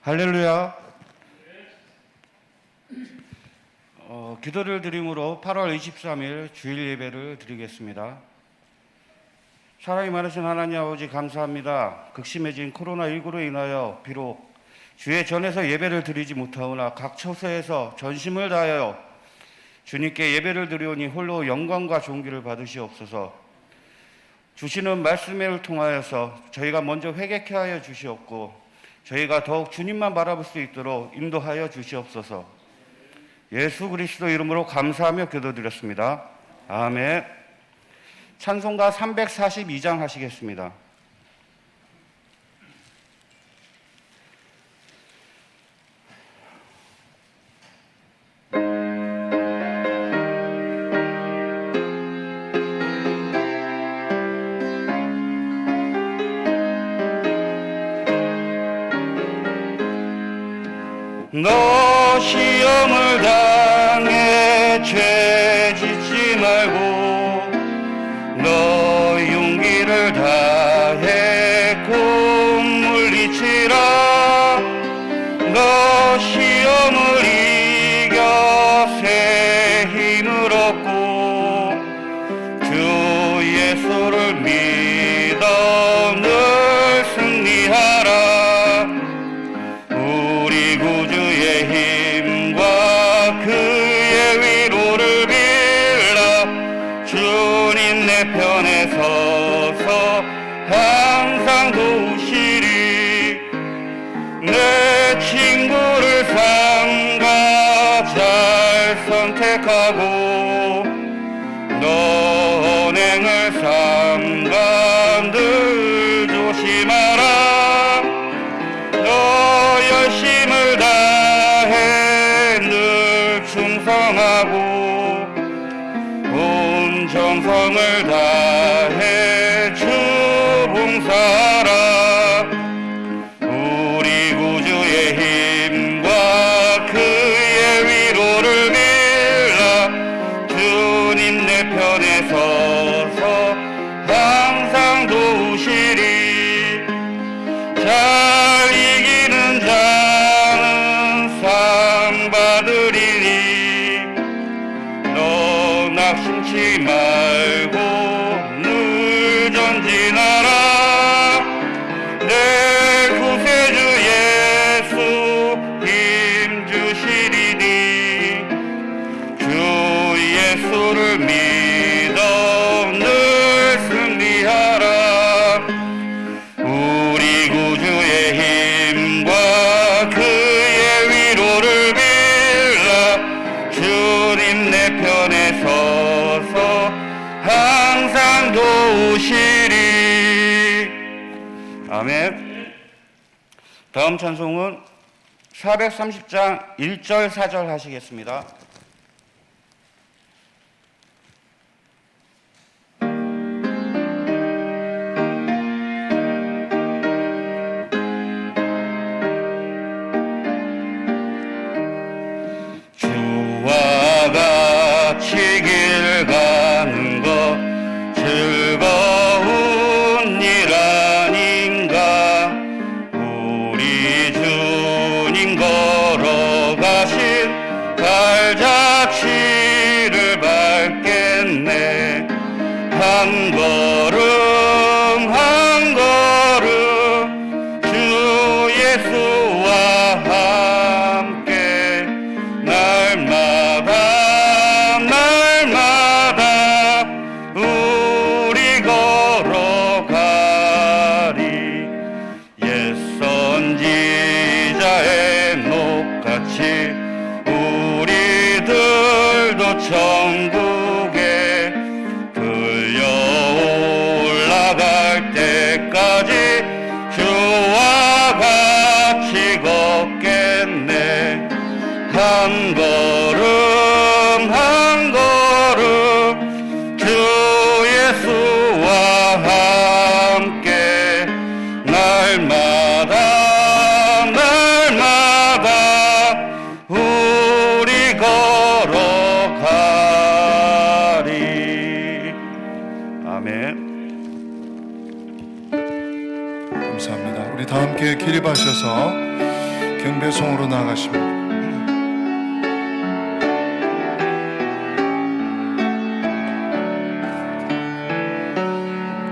할렐루야. 기도를 드림으로 8월 23일 주일 예배를 드리겠습니다. 사랑이 많으신 하나님 아버지 감사합니다. 극심해진 코로나19로 인하여 비록 주의 전에서 예배를 드리지 못하오나 각 처소에서 전심을 다하여 주님께 예배를 드리오니 홀로 영광과 존귀를 받으시옵소서. 주시는 말씀을 통하여서 저희가 먼저 회개케 하여 주시옵고 저희가 더욱 주님만 바라볼 수 있도록 인도하여 주시옵소서. 예수 그리스도 이름으로 감사하며 기도드렸습니다. 아멘. 찬송가 342장 하시겠습니다. 너 시험을 당해 죄 짓지 말고 너 용기를 다해 곧 물리치라. 너 시험을 이겨 새 힘을 얻고 주 예수를 믿어 늘 승리하라. 우리 구주의 힘과 그의 위로를 빌라. 주님 내 편에 서서 항상 도우시리. 내 친구를 삼가 잘 선택하고 너 언행을 삼가 늘 조심하라. 너 열심을 다해 늘 충성하고 온 정성을 다해 주 봉사하라. 우리 구주의 힘과 그의 위로를 빌라. 주님 내 편에 서서 항상 도우시리. 잘 이기는 자는 상 받으리니. 너 낙심치 말고 늘 전진하라. 내 구세주 예수 힘 주시리니. 주 예수를 믿어 늘 승리하라. 우리 구주의 힘과 그의 위로를 빌라. 주님 내 편에 서서 항상 도우시리. 아멘. 다음 찬송은 430장 1절 4절 하시겠습니다. 같이 길 가는 것 즐거운 일 아닌가. 우리 주님 걸어가신 발자취를 밟겠네. 한 걸음 한 걸음 주 예수와 함께 날마다 우리 걸어가리. 옛 선지자의 녹같이 우리들도 천국에 들려 올라갈 때까지 주와 같이 걷겠네. 한 걸음 한 걸음 주 예수와 함께 날마다 우리 걸어가리. 아멘. 감사합니다. 우리 다 함께 기립하셔서 경배송으로 나아가십니다.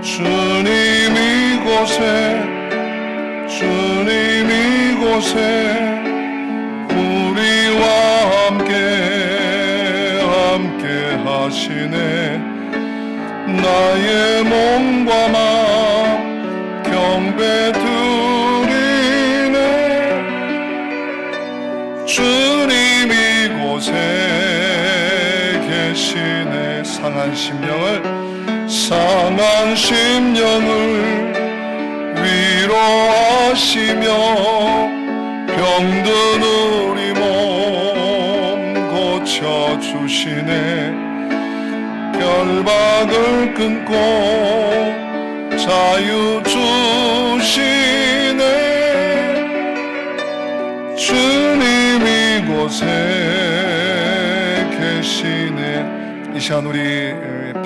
주님 이곳에, 주님 이곳에 우리와 함께 하시네. 나의 몸과 마음 경배 드리네. 주님 이곳에 계시네. 상한 심령을 위로하시며 병든 우리 몸 고쳐주시네. 결박을 끊고 자유 주시네. 주님 이곳에 계시네. 이 시간 우리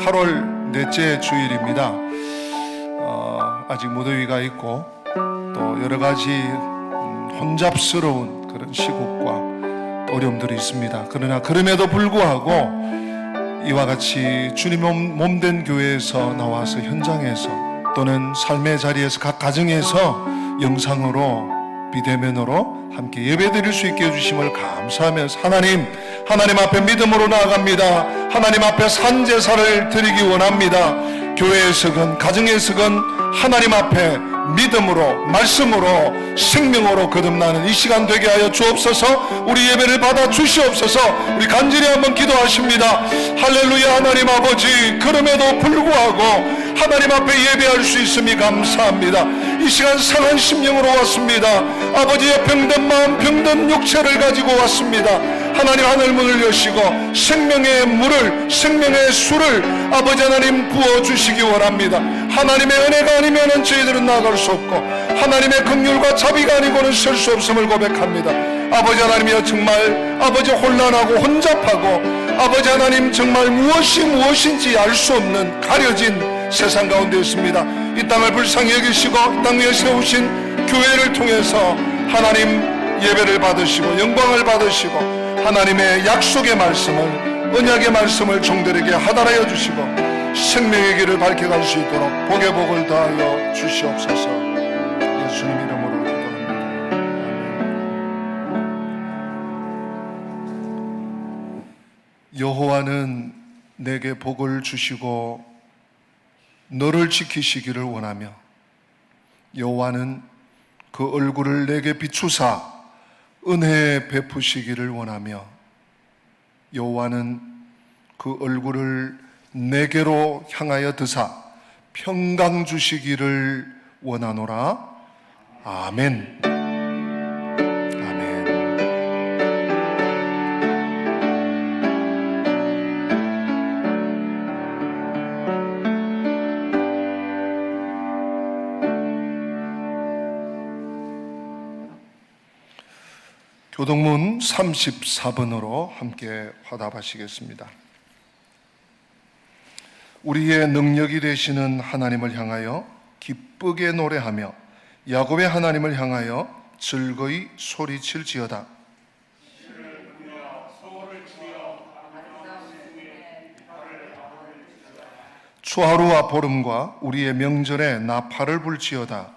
8월 넷째 주일입니다. 아직 무더위가 있고 또 여러 가지 혼잡스러운 그런 시국과 어려움들이 있습니다. 그러나 그럼에도 불구하고 이와 같이 주님 몸된 교회에서 나와서 현장에서 또는 삶의 자리에서 각 가정에서 영상으로 비대면으로 함께 예배드릴 수 있게 해주심을 감사하면서 하나님 앞에 믿음으로 나아갑니다. 하나님 앞에 산제사를 드리기 원합니다. 교회에서건 가정에서건 하나님 앞에 믿음으로 말씀으로 생명으로 거듭나는 이 시간 되게 하여 주옵소서. 우리 예배를 받아 주시옵소서. 우리 간절히 한번 기도하십니다. 할렐루야. 하나님 아버지, 그럼에도 불구하고 하나님 앞에 예배할 수 있음이 감사합니다. 이 시간 상한 심령으로 왔습니다. 아버지의 병든 마음 병든 육체를 가지고 왔습니다. 하나님 하늘문을 여시고 생명의 물을 생명의 술을 아버지 하나님 부어주시기 원합니다. 하나님의 은혜가 아니면 저희들은 나아갈 수 없고 하나님의 긍휼과 자비가 아니고는 설 수 없음을 고백합니다. 아버지 하나님이여, 정말 아버지 혼란하고 혼잡하고 아버지 하나님 정말 무엇인지 알 수 없는 가려진 세상 가운데 있습니다. 이 땅을 불쌍히 여기시고 이 땅 위에 세우신 교회를 통해서 하나님 예배를 받으시고 영광을 받으시고 하나님의 약속의 말씀을 언약의 말씀을 종들에게 하달하여 주시고 생명의 길을 밝혀갈 수 있도록 복의 복을 다하여 주시옵소서. 예수님 이름으로 기도합니다. 여호와는 내게 복을 주시고 너를 지키시기를 원하며 여호와는 그 얼굴을 내게 비추사 은혜 베푸시기를 원하며 여호와는 그 얼굴을 내게로 향하여 드사 평강 주시기를 원하노라. 아멘. 아멘. 교동문 34번으로 함께 화답하시겠습니다. 우리의 능력이 되시는 하나님을 향하여 기쁘게 노래하며 야곱의 하나님을 향하여 즐거이 소리칠지어다. 추하루와 보름과 우리의 명절에 나팔을 불지어다.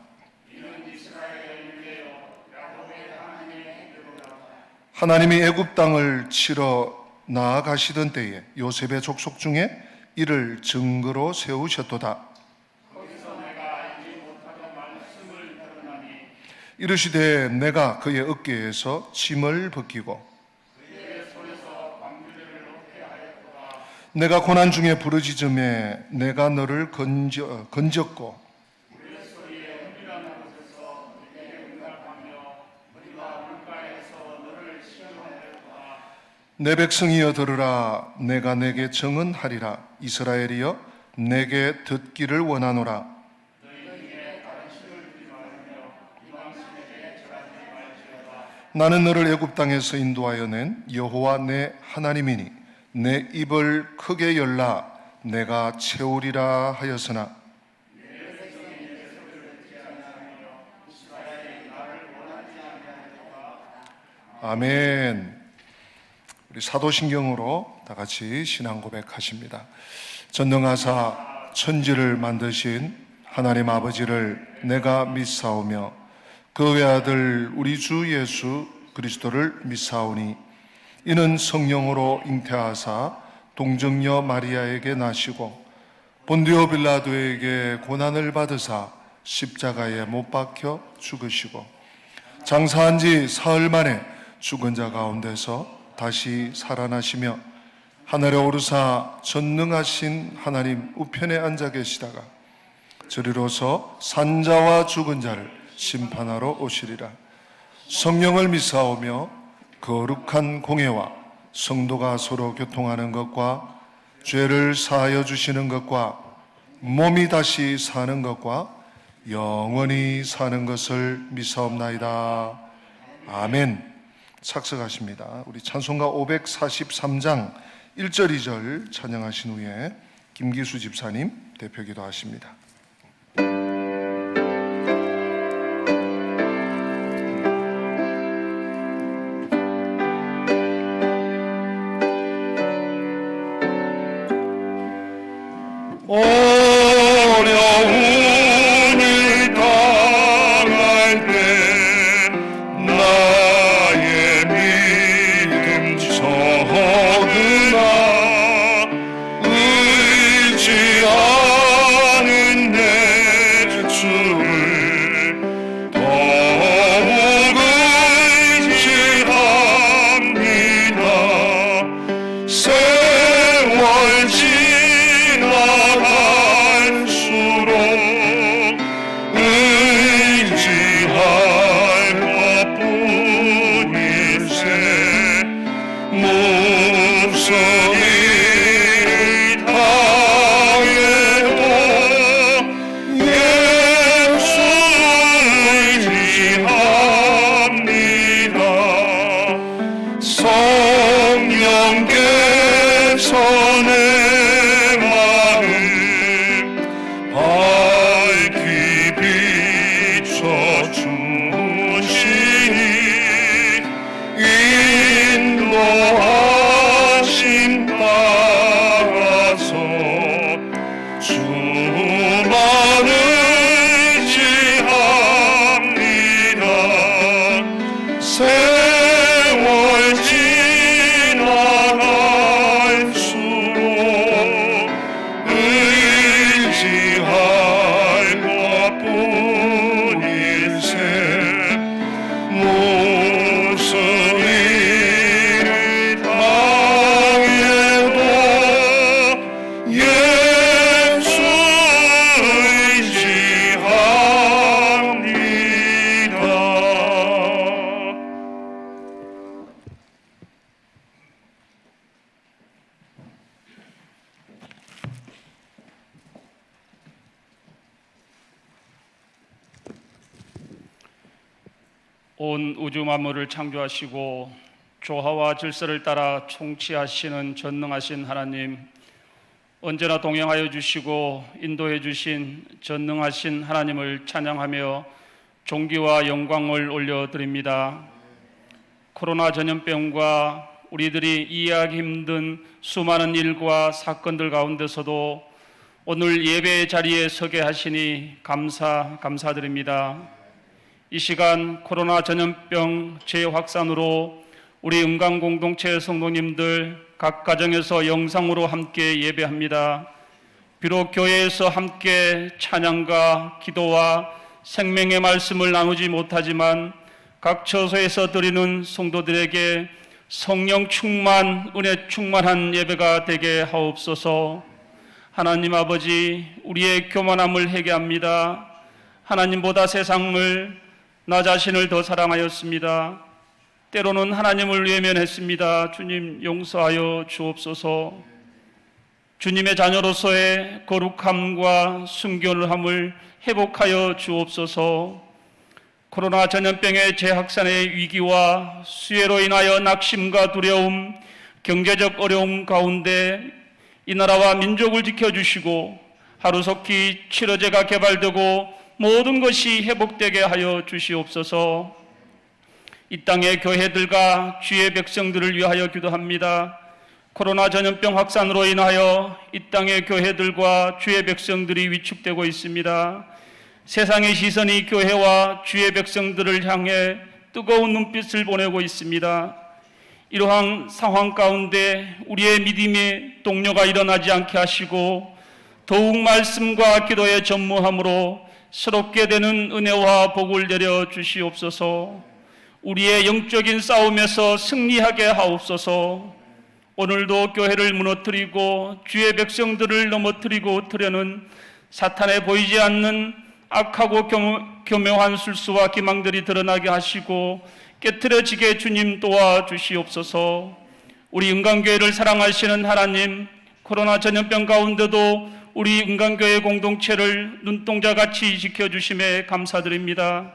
하나님이 애굽 땅을 치러 나아가시던 때에 요셉의 족속 중에 이를 증거로 세우셨도다. 이르시되 내가 그의 어깨에서 짐을 벗기고 내가 고난 중에 부르짖음에 내가 너를 건졌고 내 백성이여 들으라. 내가 내게 정언하리라. 이스라엘이여 내게 듣기를 원하노라. 나는 너를 애굽 땅에서 인도하여 낸 여호와 내 하나님이니 내 입을 크게 열라. 내가 채우리라 하였으나 아멘. 우리 사도신경으로 다 같이 신앙 고백하십니다. 전능하사 천지를 만드신 하나님 아버지를 내가 믿사오며 그 외아들 우리 주 예수 그리스도를 믿사오니 이는 성령으로 잉태하사 동정녀 마리아에게 나시고 본디오 빌라도에게 고난을 받으사 십자가에 못 박혀 죽으시고 장사한 지 사흘 만에 죽은 자 가운데서 다시 살아나시며 하늘에 오르사 전능하신 하나님 우편에 앉아 계시다가 저리로서 산자와 죽은 자를 심판하러 오시리라. 성령을 믿사오며 거룩한 공예와 성도가 서로 교통하는 것과 죄를 사하여 주시는 것과 몸이 다시 사는 것과 영원히 사는 것을 믿사옵나이다. 아멘. 착석하십니다. 우리 찬송가 543장 1절 2절 찬양하신 후에 김기수 집사님 대표기도 하십니다. 어려움을 당할 때 나의 믿음 적으나 의지하는 내 주를 더욱 의지합니다. 세월 지나갈수록 의지할 것뿐일세. 몹쓸이 당해도 예수 의지합니다. 성령께서 내 마음 밝히 비춰주시니 인도하심 따라서 주만 의지합니다. 세월 지나갈수록 의지할 것뿐일세. 무슨 일을 당해도 예수 의지합니다. 온 우주 만물을 창조하시고 조화와 질서를 따라 통치하시는 전능하신 하나님, 언제나 동행하여 주시고 인도해 주신 전능하신 하나님을 찬양하며 존귀와 영광을 올려드립니다. 코로나 전염병과 우리들이 이해하기 힘든 수많은 일과 사건들 가운데서도 오늘 예배의 자리에 서게 하시니 감사드립니다. 이 시간 코로나 전염병 재확산으로 우리 은강 공동체 성도님들 각 가정에서 영상으로 함께 예배합니다. 비록 교회에서 함께 찬양과 기도와 생명의 말씀을 나누지 못하지만 각 처소에서 드리는 성도들에게 성령 충만, 은혜 충만한 예배가 되게 하옵소서. 하나님 아버지, 우리의 교만함을 회개합니다. 하나님보다 세상을, 나 자신을 더 사랑하였습니다. 때로는 하나님을 외면했습니다. 주님 용서하여 주옵소서. 주님의 자녀로서의 거룩함과 순결함을 회복하여 주옵소서. 코로나 전염병의 재확산의 위기와 수해로 인하여 낙심과 두려움, 경제적 어려움 가운데 이 나라와 민족을 지켜주시고 하루속히 치료제가 개발되고 모든 것이 회복되게 하여 주시옵소서. 이 땅의 교회들과 주의 백성들을 위하여 기도합니다. 코로나 전염병 확산으로 인하여 이 땅의 교회들과 주의 백성들이 위축되고 있습니다. 세상의 시선이 교회와 주의 백성들을 향해 뜨거운 눈빛을 보내고 있습니다. 이러한 상황 가운데 우리의 믿음의 동료가 일어나지 않게 하시고 더욱 말씀과 기도에 전무함으로 새롭게 되는 은혜와 복을 내려 주시옵소서. 우리의 영적인 싸움에서 승리하게 하옵소서. 오늘도 교회를 무너뜨리고 주의 백성들을 넘어뜨리고 트려는 사탄에 보이지 않는 악하고 교묘한 술수와 기망들이 드러나게 하시고 깨트려지게 주님 도와주시옵소서. 우리 은강교회를 사랑하시는 하나님, 코로나 전염병 가운데도 우리 은강교회 공동체를 눈동자같이 지켜주심에 감사드립니다.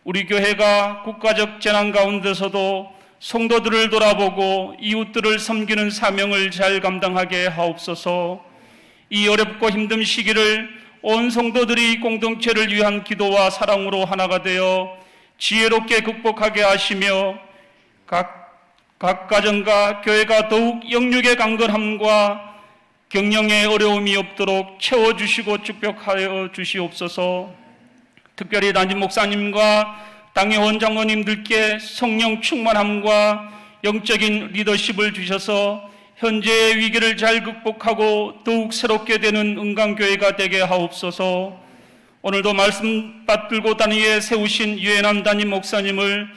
우리 교회가 국가적 재난 가운데서도 성도들을 돌아보고 이웃들을 섬기는 사명을 잘 감당하게 하옵소서. 이 어렵고 힘든 시기를 온 성도들이 공동체를 위한 기도와 사랑으로 하나가 되어 지혜롭게 극복하게 하시며 각 가정과 교회가 더욱 영육의 강건함과 경영의 어려움이 없도록 채워주시고 축복하여 주시옵소서. 특별히 담임 목사님과 당회원 장로님들께 성령 충만함과 영적인 리더십을 주셔서 현재의 위기를 잘 극복하고 더욱 새롭게 되는 은강교회가 되게 하옵소서. 오늘도 말씀 받들고 단위에 세우신 유엔한 담임 목사님을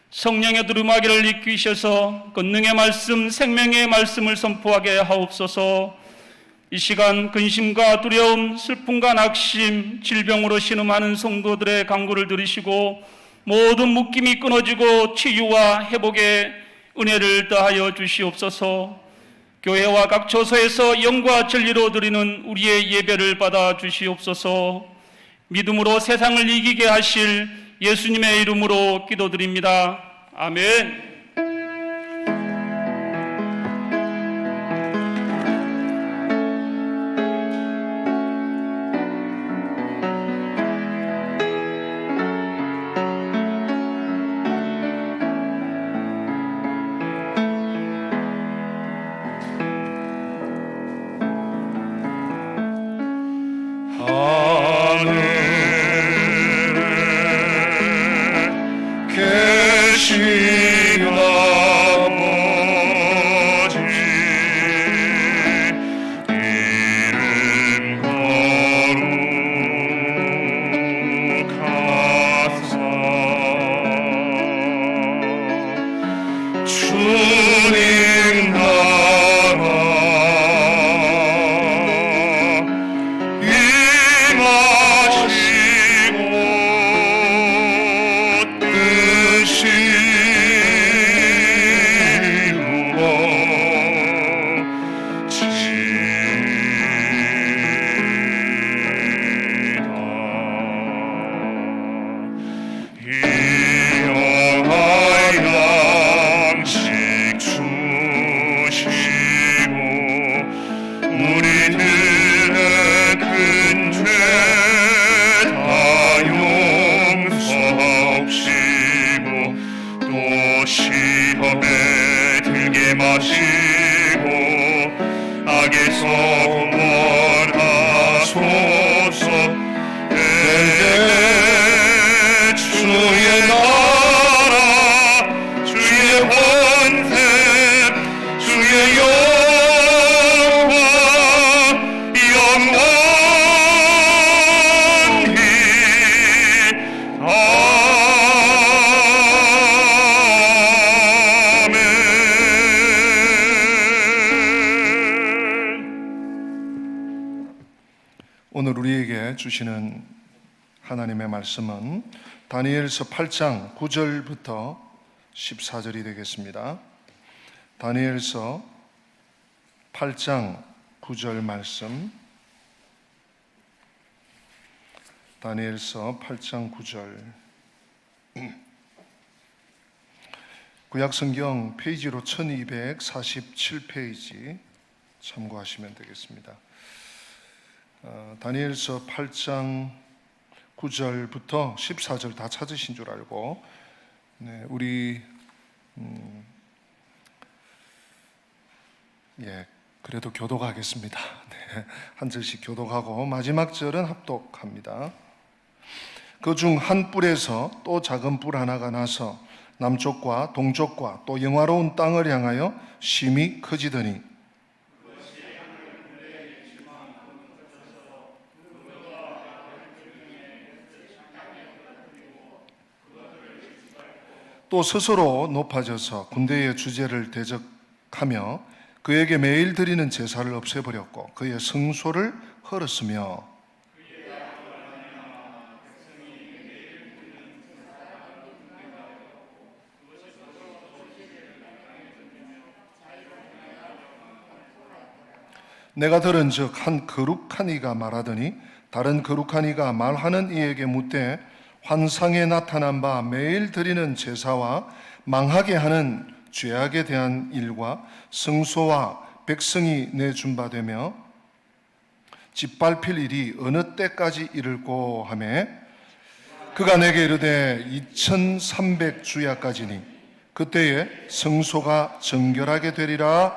성령의 두루마기를 이끄셔서 권능의 말씀, 생명의 말씀을 선포하게 하옵소서. 이 시간 근심과 두려움, 슬픔과 낙심, 질병으로 신음하는 성도들의 간구를 들으시고 모든 묶임이 끊어지고 치유와 회복의 은혜를 더하여 주시옵소서. 교회와 각 처소에서 영과 진리로 드리는 우리의 예배를 받아 주시옵소서. 믿음으로 세상을 이기게 하실 예수님의 이름으로 기도드립니다. 아멘. 계신 아버지 이름 거룩하사 주님 나라 임하시고 뜻이 시험에 들게 마시고 악에서 구원하소서. 내게 주의 나라 주의 권세 주의 영광 영원히 오늘 우리에게 주시는 하나님의 말씀은 다니엘서 8장 9절부터 14절이 되겠습니다. 다니엘서 8장 9절 말씀. 다니엘서 8장 9절. 구약성경 페이지로 1247페이지 참고하시면 되겠습니다. 다니엘서 8장 9절부터 14절 다 찾으신 줄 알고 네, 우리 그래도 교독하겠습니다. 네, 한 절씩 교독하고 마지막 절은 합독합니다. 그 중 한 뿔에서 또 작은 뿔 하나가 나서 남쪽과 동쪽과 또 영화로운 땅을 향하여 심히 커지더니 또 스스로 높아져서 군대의 주제를 대적하며 그에게 매일 드리는 제사를 없애버렸고 그의 성소를 헐었으며 내가 들은즉 한 거룩한 이가 말하더니 다른 거룩한 이가 말하는 이에게 묻되 환상에 나타난 바 매일 드리는 제사와 망하게 하는 죄악에 대한 일과 성소와 백성이 내준 바 되며 짓밟힐 일이 어느 때까지 이를꼬 하매 그가 내게 이르되 2300주야까지니 그때에 성소가 정결하게 되리라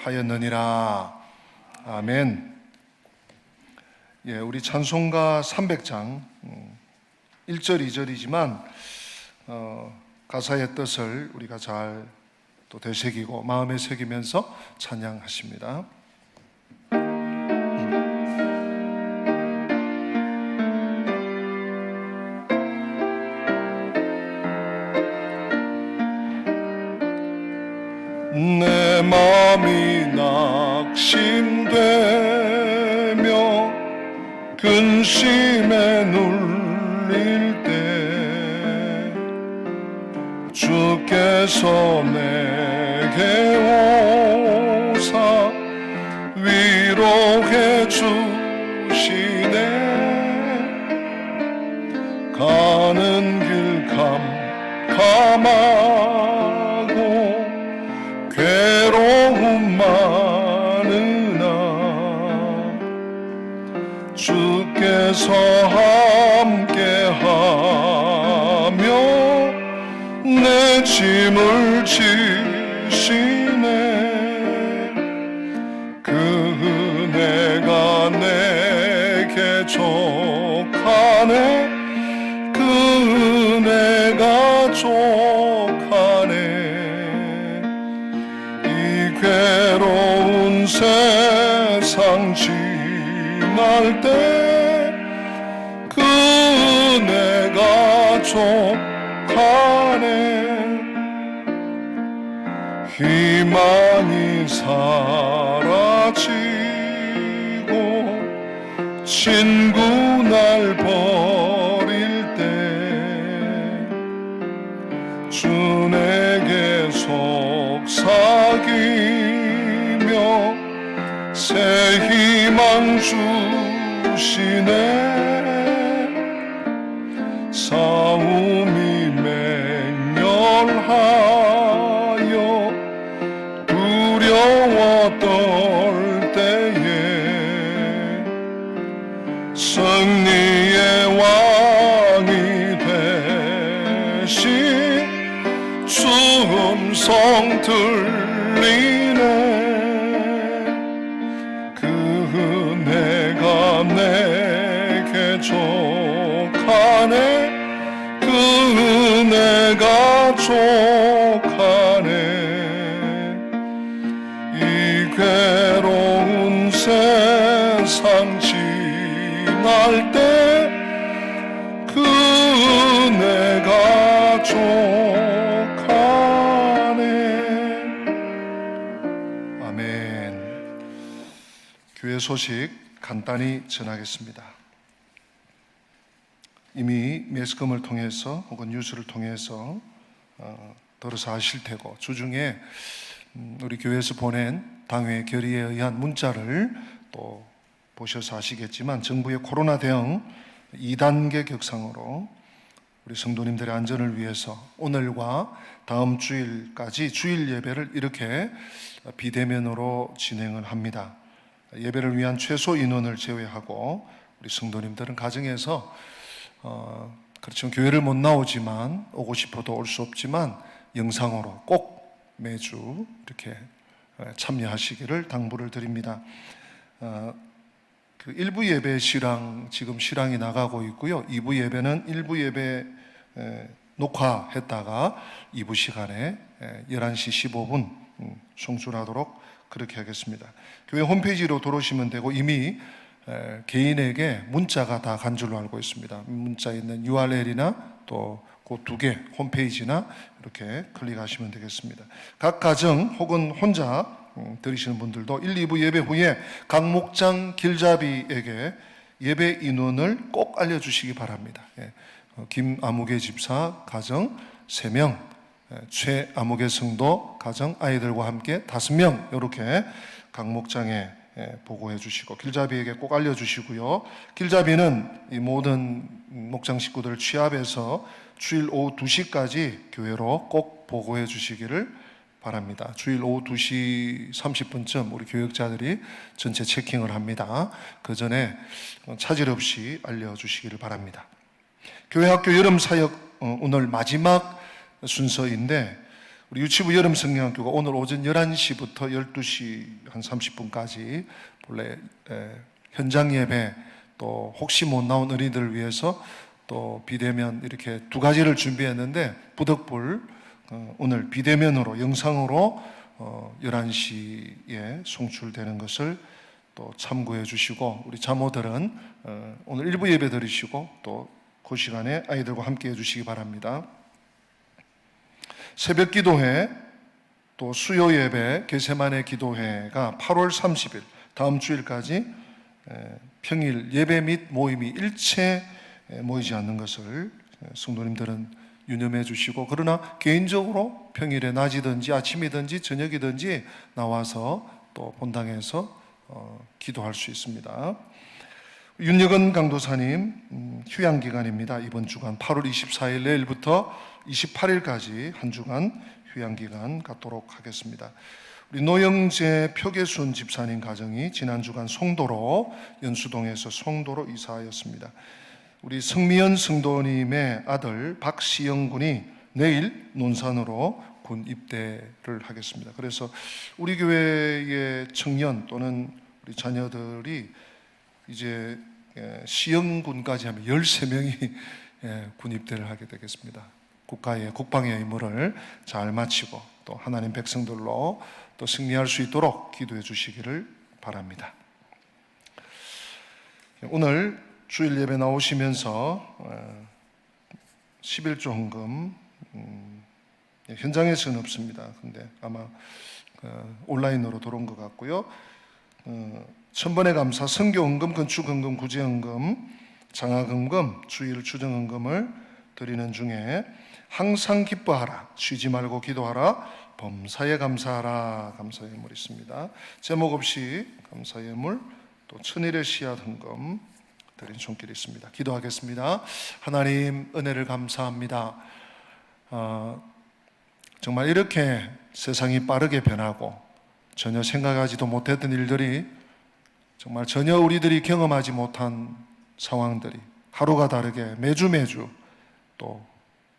하였느니라. 아멘. 우리 찬송가 300장 1절 2절이지만 가사의 뜻을 우리가 잘 또 되새기고 마음에 새기면서 찬양하십니다. 내 마음이 낙심되며 근심에 눌릴 때 주께서 내게 오사 위로해 주시네. 가는 길 캄캄하고 괴로움 많으나 주께서 함께하며 내 짐을 지시네. 그 은혜가 내게 족하네. 그 은혜가 족하네. 이 괴로운 세상 지날 때 그 은혜가 족하네. 희망이 사라지고 친구 날 버릴 때 주 내게 속삭이며 새 희망 주시네. 싸움이 맹렬하여 두려워 떨 때에 승리의 왕이 되신 주 음성 들리네. 그 은혜가 내게 족하네. 그 은혜가 족하네. 이 괴로운 세상 지날 때 그 은혜가 족하네. 아멘. 교회 소식 간단히 전하겠습니다. 이미 매스컴을 통해서 혹은 뉴스를 통해서 들어서 아실 테고 주중에 우리 교회에서 보낸 당회 결의에 의한 문자를 또 보셔서 아시겠지만 정부의 코로나 대응 2단계 격상으로 우리 성도님들의 안전을 위해서 오늘과 다음 주일까지 주일 예배를 이렇게 비대면으로 진행을 합니다. 예배를 위한 최소 인원을 제외하고 우리 성도님들은 가정에서 그렇지만 교회를 못 나오지만 오고 싶어도 올 수 없지만 영상으로 꼭 매주 이렇게 참여하시기를 당부를 드립니다. 그 1부 예배 지금 실황이 나가고 있고요. 2부 예배는 1부 예배 녹화했다가 2부 시간에 11시 15분 송출하도록 그렇게 하겠습니다. 교회 홈페이지로 들어오시면 되고 이미 개인에게 문자가 다 간 줄로 알고 있습니다. 문자에 있는 URL이나 또 그 두 개 홈페이지나 이렇게 클릭하시면 되겠습니다. 각 가정 혹은 혼자 들으시는 분들도 1, 2부 예배 후에 각 목장 길잡이에게 예배 인원을 꼭 알려주시기 바랍니다. 김아무개 집사 가정 3명, 최아무개 성도 가정 아이들과 함께 5명 이렇게 각 목장에 보고해 주시고 길잡이에게 꼭 알려주시고요. 길잡이는 이 모든 목장 식구들을 취합해서 주일 오후 2시까지 교회로 꼭 보고해 주시기를 바랍니다. 주일 오후 2시 30분쯤 우리 교역자들이 전체 체킹을 합니다. 그 전에 차질 없이 알려주시기를 바랍니다. 교회 학교 여름 사역 오늘 마지막 순서인데 우리 유치부 여름 성경학교가 오늘 오전 11시부터 12시 한 30분까지 본래 현장 예배 또 혹시 못 나온 어린이들을 위해서 또 비대면 이렇게 2가지를 준비했는데 부득불 오늘 비대면으로 영상으로 11시에 송출되는 것을 또 참고해 주시고 우리 자모들은 오늘 1부 예배 드리시고 또 그 시간에 아이들과 함께 해 주시기 바랍니다. 새벽 기도회 또 수요 예배 게세마네 기도회가 8월 30일 다음 주일까지 평일 예배 및 모임이 일체 모이지 않는 것을 성도님들은 유념해 주시고 그러나 개인적으로 평일에 낮이든지 아침이든지 저녁이든지 나와서 또 본당에서 기도할 수 있습니다. 윤여건 강도사님 휴양기간입니다. 이번 주간 8월 24일 내일부터 28일까지 한 주간 휴양기간 갖도록 하겠습니다. 우리 노영재 표계순 집사님 가정이 지난 주간 송도로 연수동에서 송도로 이사하였습니다. 우리 성미연 성도님의 아들 박시영 군이 내일 논산으로 군 입대를 하겠습니다. 그래서 우리 교회의 청년 또는 우리 자녀들이 이제 시영 군까지 하면 13명이 군 입대를 하게 되겠습니다. 국방의 임무를 잘 마치고 또 하나님 백성들로 또 승리할 수 있도록 기도해 주시기를 바랍니다. 오늘 주일 예배 나오시면서 11조 헌금 현장에서는 없습니다. 근데 아마 온라인으로 들어온 것 같고요. 천번의 감사, 선교헌금, 건축헌금, 구제헌금, 장학헌금, 주일 추정헌금을 드리는 중에 항상 기뻐하라, 쉬지 말고 기도하라, 범사에 감사하라, 감사 예물 있습니다. 제목 없이 감사 예물, 또 천일의 씨앗 헌금 드린 손길이 있습니다. 기도하겠습니다. 하나님 은혜를 감사합니다. 정말 이렇게 세상이 빠르게 변하고 전혀 생각하지도 못했던 일들이 정말 전혀 우리들이 경험하지 못한 상황들이 하루가 다르게 매주 또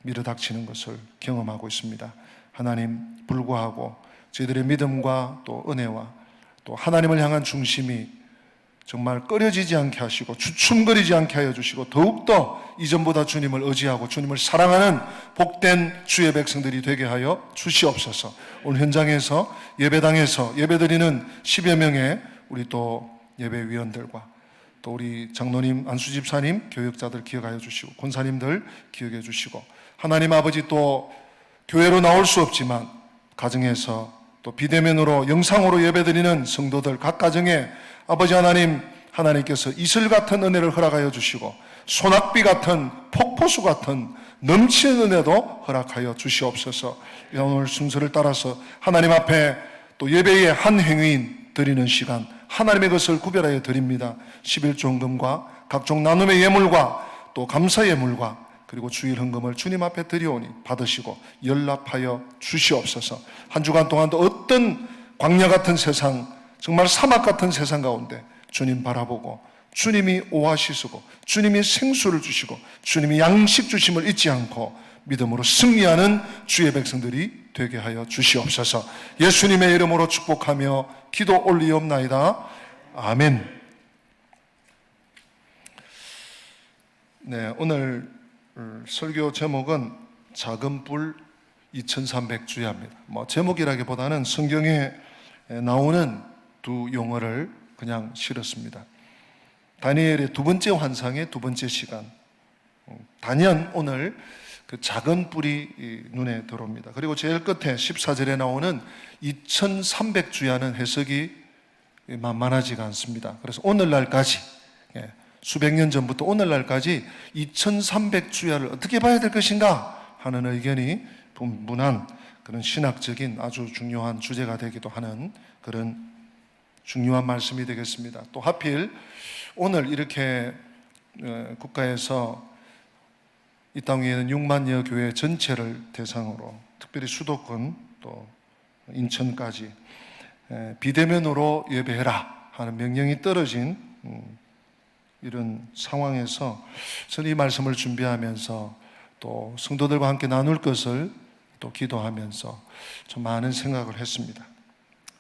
밀어닥치는 것을 경험하고 있습니다. 하나님 불구하고 저희들의 믿음과 또 은혜와 또 하나님을 향한 중심이 정말 꺼려지지 않게 하시고 주춤거리지 않게 하여 주시고 더욱더 이전보다 주님을 의지하고 주님을 사랑하는 복된 주의 백성들이 되게 하여 주시옵소서. 오늘 현장에서 예배당에서 예배드리는 10여 명의 우리 또 예배위원들과 또 우리 장로님, 안수집사님, 교역자들 기억하여 주시고 권사님들 기억해 주시고 하나님 아버지 또 교회로 나올 수 없지만 가정에서 또 비대면으로 영상으로 예배드리는 성도들 각 가정에 아버지 하나님, 하나님께서 이슬 같은 은혜를 허락하여 주시고 소낙비 같은 폭포수 같은 넘치는 은혜도 허락하여 주시옵소서. 오늘 순서를 따라서 하나님 앞에 또 예배의 한 행위인 드리는 시간 하나님의 것을 구별하여 드립니다. 11조 헌금과 각종 나눔의 예물과 또 감사 예물과 그리고 주일 헌금을 주님 앞에 드리오니 받으시고 연락하여 주시옵소서. 한 주간 동안도 어떤 광야 같은 세상, 정말 사막 같은 세상 가운데 주님 바라보고 주님이 오아시스고 주님이 생수를 주시고 주님이 양식 주심을 잊지 않고 믿음으로 승리하는 주의 백성들이 되게 하여 주시옵소서. 예수님의 이름으로 축복하며 기도 올리옵나이다. 아멘. 네, 오늘 설교 제목은 작은 뿔 2300주야입니다. 제목이라기보다는 성경에 나오는 두 용어를 그냥 실었습니다. 다니엘의 두 번째 환상의 두 번째 시간. 단연 오늘 그 작은 뿔이 눈에 들어옵니다. 그리고 제일 끝에 14절에 나오는 2300주야는 해석이 만만하지가 않습니다. 그래서 오늘날까지, 수백 년 전부터 오늘날까지 2300주야를 어떻게 봐야 될 것인가 하는 의견이 분분한 그런 신학적인 아주 중요한 주제가 되기도 하는 그런 중요한 말씀이 되겠습니다. 또 하필 오늘 이렇게 국가에서 이 땅 위에는 6만여 교회 전체를 대상으로 특별히 수도권 또 인천까지 비대면으로 예배해라 하는 명령이 떨어진 이런 상황에서 저는 이 말씀을 준비하면서 또 성도들과 함께 나눌 것을 또 기도하면서 좀 많은 생각을 했습니다.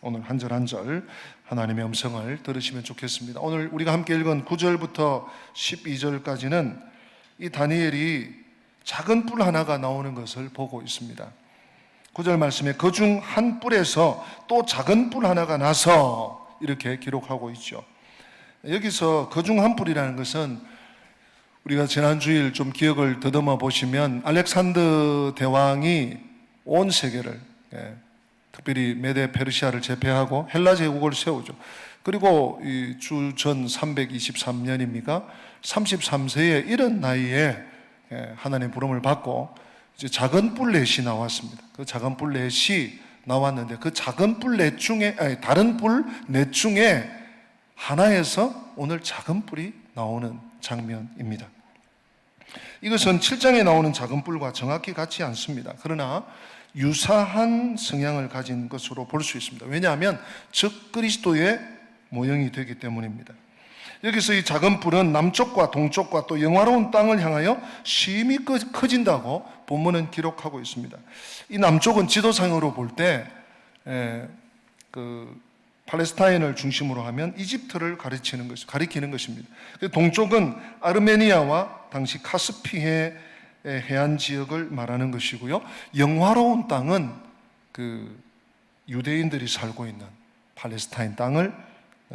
오늘 한 절 한 절 하나님의 음성을 들으시면 좋겠습니다. 오늘 우리가 함께 읽은 9절부터 12절까지는 이 다니엘이 작은 뿔 하나가 나오는 것을 보고 있습니다. 9절 말씀에 그 중 한 뿔에서 또 작은 뿔 하나가 나서 이렇게 기록하고 있죠. 여기서 그 중 한 뿔이라는 것은 우리가 지난 주일 좀 기억을 더듬어 보시면 알렉산더 대왕이 온 세계를 특별히 메데 페르시아를 제패하고 헬라 제국을 세우죠. 그리고 이 주전 323년입니까? 33세의 이른 나이에 하나님의 부름을 받고 이제 작은 뿔렛이 나왔습니다. 그 작은 뿔렛이 나왔는데 그 작은 뿔렛 중에 다른 뿔렛 중에 하나에서 오늘 작은 뿔이 나오는 장면입니다. 이것은 7장에 나오는 작은 뿔과 정확히 같지 않습니다. 그러나 유사한 성향을 가진 것으로 볼 수 있습니다. 왜냐하면 적 그리스도의 모형이 되기 때문입니다. 여기서 이 작은 뿔은 남쪽과 동쪽과 또 영화로운 땅을 향하여 심히 커진다고 본문은 기록하고 있습니다. 이 남쪽은 지도상으로 볼 때 팔레스타인을 중심으로 하면 이집트를 가리키는 것입니다. 동쪽은 아르메니아와 당시 카스피해 해안 지역을 말하는 것이고요. 영화로운 땅은 그 유대인들이 살고 있는 팔레스타인 땅을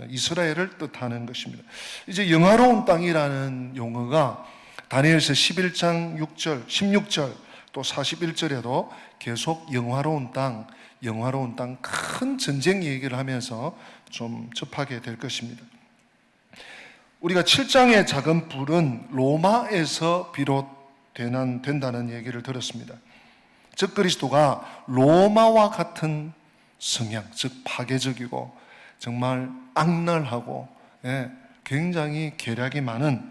이스라엘을 뜻하는 것입니다. 이제 영화로운 땅이라는 용어가 다니엘서 11장 6절, 16절 또 41절에도 계속 영화로운 땅 큰 전쟁 얘기를 하면서 좀 접하게 될 것입니다. 우리가 7장의 작은 뿔은 로마에서 비롯된다는 얘기를 들었습니다. 즉 그리스도가 로마와 같은 성향, 즉 파괴적이고 정말 악랄하고 굉장히 계략이 많은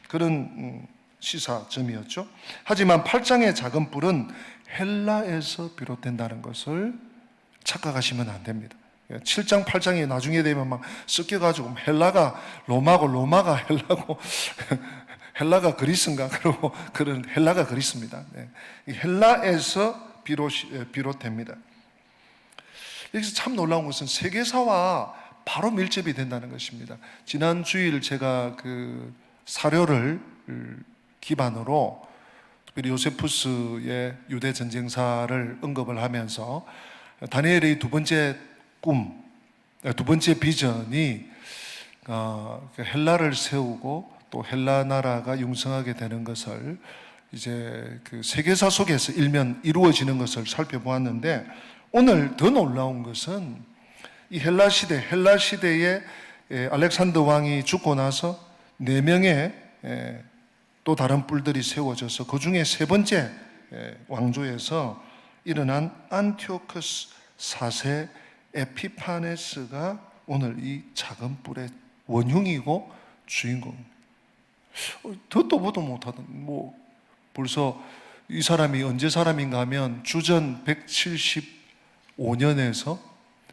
그런 시사점이었죠. 하지만 8장의 작은 뿔은 헬라에서 비롯된다는 것을 착각하시면 안 됩니다. 7장, 8장이 나중에 되면 막 섞여가지고 헬라가 로마고 로마가 헬라고 헬라가 그리스인가? 그러고 그런 헬라가 그리스입니다. 헬라에서 비롯됩니다. 여기서 참 놀라운 것은 세계사와 바로 밀접이 된다는 것입니다. 지난 주일 제가 그 사료를 기반으로 특별히 요세푸스의 유대 전쟁사를 언급을 하면서 다니엘의 두 번째 비전이 헬라를 세우고 또 헬라 나라가 융성하게 되는 것을 이제 그 세계사 속에서 일면 이루어지는 것을 살펴보았는데 오늘 더 놀라운 것은 이 헬라 시대에 알렉산더 왕이 죽고 나서 4명의 또 다른 뿔들이 세워져서 그 중에 세 번째 왕조에서 일어난 안티오커스 4세 에피파네스가 오늘 이 작은 뿔의 원흉이고 주인공입니다. 듣도 보도 못하던 벌써 이 사람이 언제 사람인가 하면 주전 175년에서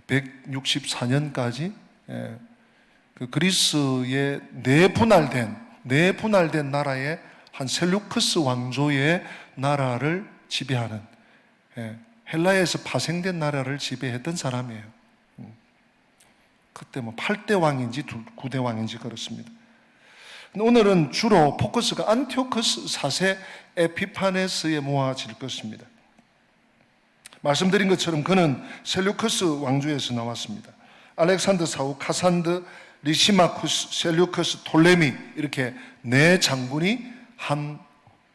164년까지 그 그리스의 내분할된 나라의 한 셀루크스 왕조의 나라를 지배하는, 헬라에서 파생된 나라를 지배했던 사람이에요. 그때 뭐 8대 왕인지 9대 왕인지 그렇습니다. 오늘은 주로 포커스가 안티오코스 4세 에피파네스에 모아질 것입니다. 말씀드린 것처럼 그는 셀루크스 왕조에서 나왔습니다. 알렉산더 사후, 카산드, 리시마쿠스, 셀루크스, 톨레미, 이렇게 네 장군이 한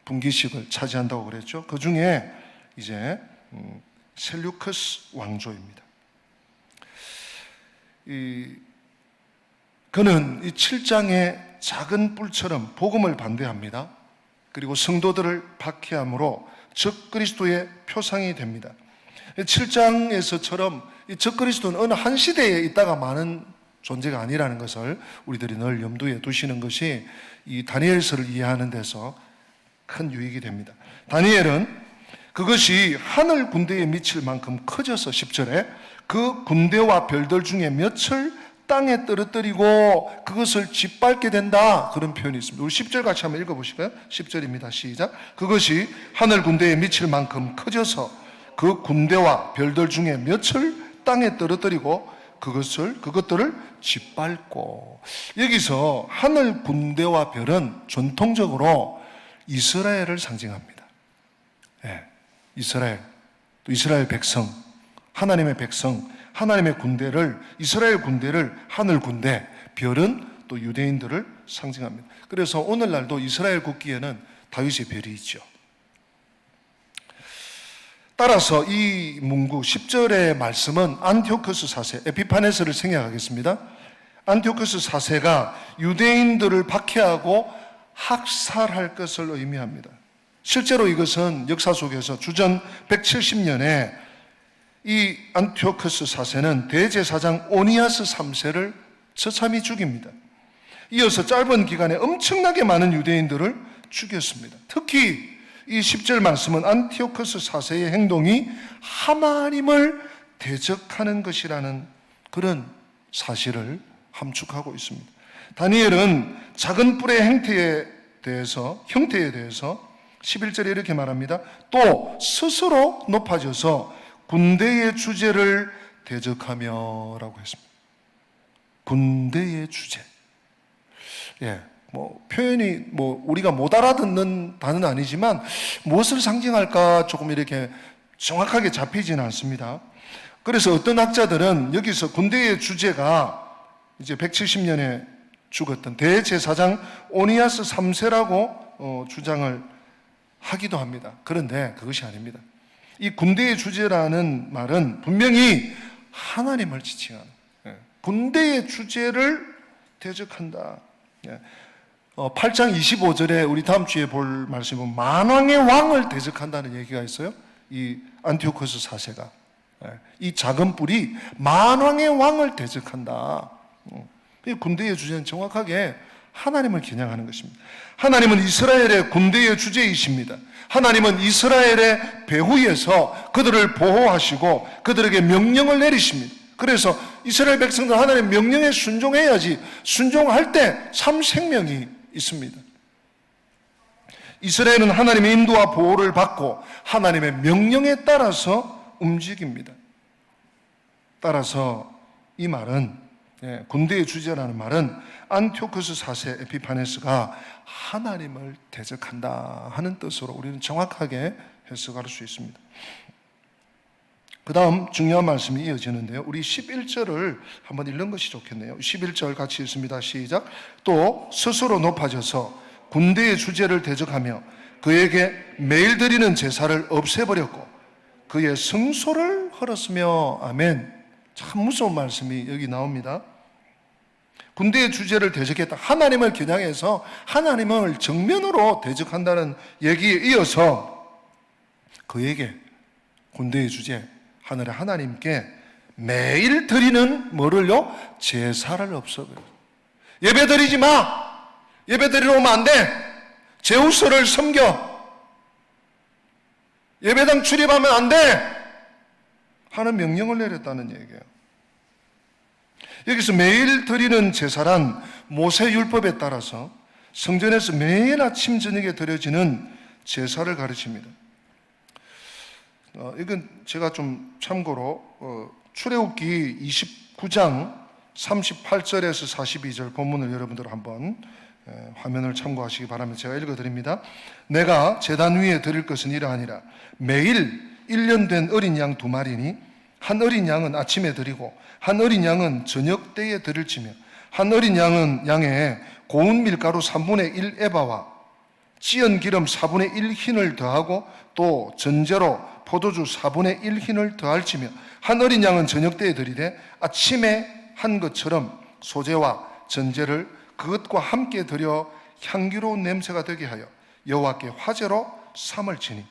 분기식을 차지한다고 그랬죠. 그 중에 이제 셀루크스 왕조입니다. 그는 이 7장의 작은 뿔처럼 복음을 반대합니다. 그리고 성도들을 박해함으로 적그리스도의 표상이 됩니다. 7장에서처럼 이 적그리스도는 어느 한 시대에 있다가 많은 존재가 아니라는 것을 우리들이 늘 염두에 두시는 것이 이 다니엘서를 이해하는 데서 큰 유익이 됩니다. 다니엘은 그것이 하늘 군대에 미칠 만큼 커져서 10절에 그 군대와 별들 중에 몇을 땅에 떨어뜨리고 그것을 짓밟게 된다, 그런 표현이 있습니다. 우리 10절 같이 한번 읽어보실까요? 10절입니다. 시작. 그것이 하늘 군대에 미칠 만큼 커져서 그 군대와 별들 중에 몇을 땅에 떨어뜨리고 그것들을 짓밟고. 여기서 하늘 군대와 별은 전통적으로 이스라엘을 상징합니다. 이스라엘, 또 이스라엘 백성, 하나님의 백성, 하나님의 군대를, 이스라엘 군대를 하늘 군대, 별은 또 유대인들을 상징합니다. 그래서 오늘날도 이스라엘 국기에는 다윗의 별이 있죠. 따라서 이 문구 10절의 말씀은 안티오코스 4세, 에피파네스를 생략하겠습니다. 안티오코스 4세가 유대인들을 박해하고 학살할 것을 의미합니다. 실제로 이것은 역사 속에서 주전 170년에 이 안티오코스 4세는 대제사장 오니아스 3세를 처참히 죽입니다. 이어서 짧은 기간에 엄청나게 많은 유대인들을 죽였습니다. 특히 이 10절 말씀은 안티오코스 4세의 행동이 하나님을 대적하는 것이라는 그런 사실을 함축하고 있습니다. 다니엘은 작은 뿔의 형태에 대해서 11절에 이렇게 말합니다. 또 스스로 높아져서 군대의 주제를 대적하며 라고 했습니다. 군대의 주제. 표현이 우리가 못 알아듣는 단어는 아니지만 무엇을 상징할까 조금 이렇게 정확하게 잡히지는 않습니다. 그래서 어떤 학자들은 여기서 군대의 주제가 이제 170년에 죽었던 대제사장 오니아스 3세라고 주장을 하기도 합니다. 그런데 그것이 아닙니다. 이 군대의 주제라는 말은 분명히 하나님을 지칭하는, 군대의 주제를 대적한다. 8장 25절에 우리 다음 주에 볼 말씀은 만왕의 왕을 대적한다는 얘기가 있어요. 이 안티오코스 4세가 이 작은 뿔이 만왕의 왕을 대적한다. 군대의 주제는 정확하게 하나님을 겨냥하는 것입니다. 하나님은 이스라엘의 군대의 주제이십니다. 하나님은 이스라엘의 배후에서 그들을 보호하시고 그들에게 명령을 내리십니다. 그래서 이스라엘 백성들 하나님의 명령에 순종해야지, 순종할 때 참 생명이 있습니다. 이스라엘은 하나님의 인도와 보호를 받고 하나님의 명령에 따라서 움직입니다. 따라서 이 말은, 군대의 주제라는 말은 안티오코스 4세 에피파네스가 하나님을 대적한다 하는 뜻으로 우리는 정확하게 해석할 수 있습니다. 그 다음 중요한 말씀이 이어지는데요. 우리 11절을 한번 읽는 것이 좋겠네요. 11절 같이 읽습니다. 시작. 또 스스로 높아져서 군대의 주제를 대적하며 그에게 매일 드리는 제사를 없애버렸고 그의 성소를 헐었으며. 아멘. 참 무서운 말씀이 여기 나옵니다. 군대의 주제를 대적했다. 하나님을 겨냥해서 하나님을 정면으로 대적한다는 얘기에 이어서 그에게 군대의 주제, 하늘의 하나님께 매일 드리는 뭐를요? 제사를 없애버려. 예배 드리지 마. 예배 드리러 오면 안 돼. 제우스를 섬겨. 예배당 출입하면 안 돼. 하는 명령을 내렸다는 얘기예요. 여기서 매일 드리는 제사란 모세 율법에 따라서 성전에서 매일 아침 저녁에 드려지는 제사를 가르칩니다. 이건 제가 좀 참고로 출애굽기 29장 38절에서 42절 본문을 여러분들 한번 화면을 참고하시기 바랍니다. 제가 읽어드립니다. 내가 제단 위에 드릴 것은 이러하니라. 매일 1년 된 어린 양 2마리니 한 어린 양은 아침에 드리고 한 어린 양은 저녁 때에 드릴지며 한 어린 양은 양에 고운 밀가루 3분의 1 에바와 찌은 기름 4분의 1 흰을 더하고 또 전제로 포도주 4분의 1 흰을 더할지며 한 어린 양은 저녁 때에 드리되 아침에 한 것처럼 소제와 전제를 그것과 함께 드려 향기로운 냄새가 되게 하여 여호와께 화제로 삼을 지니.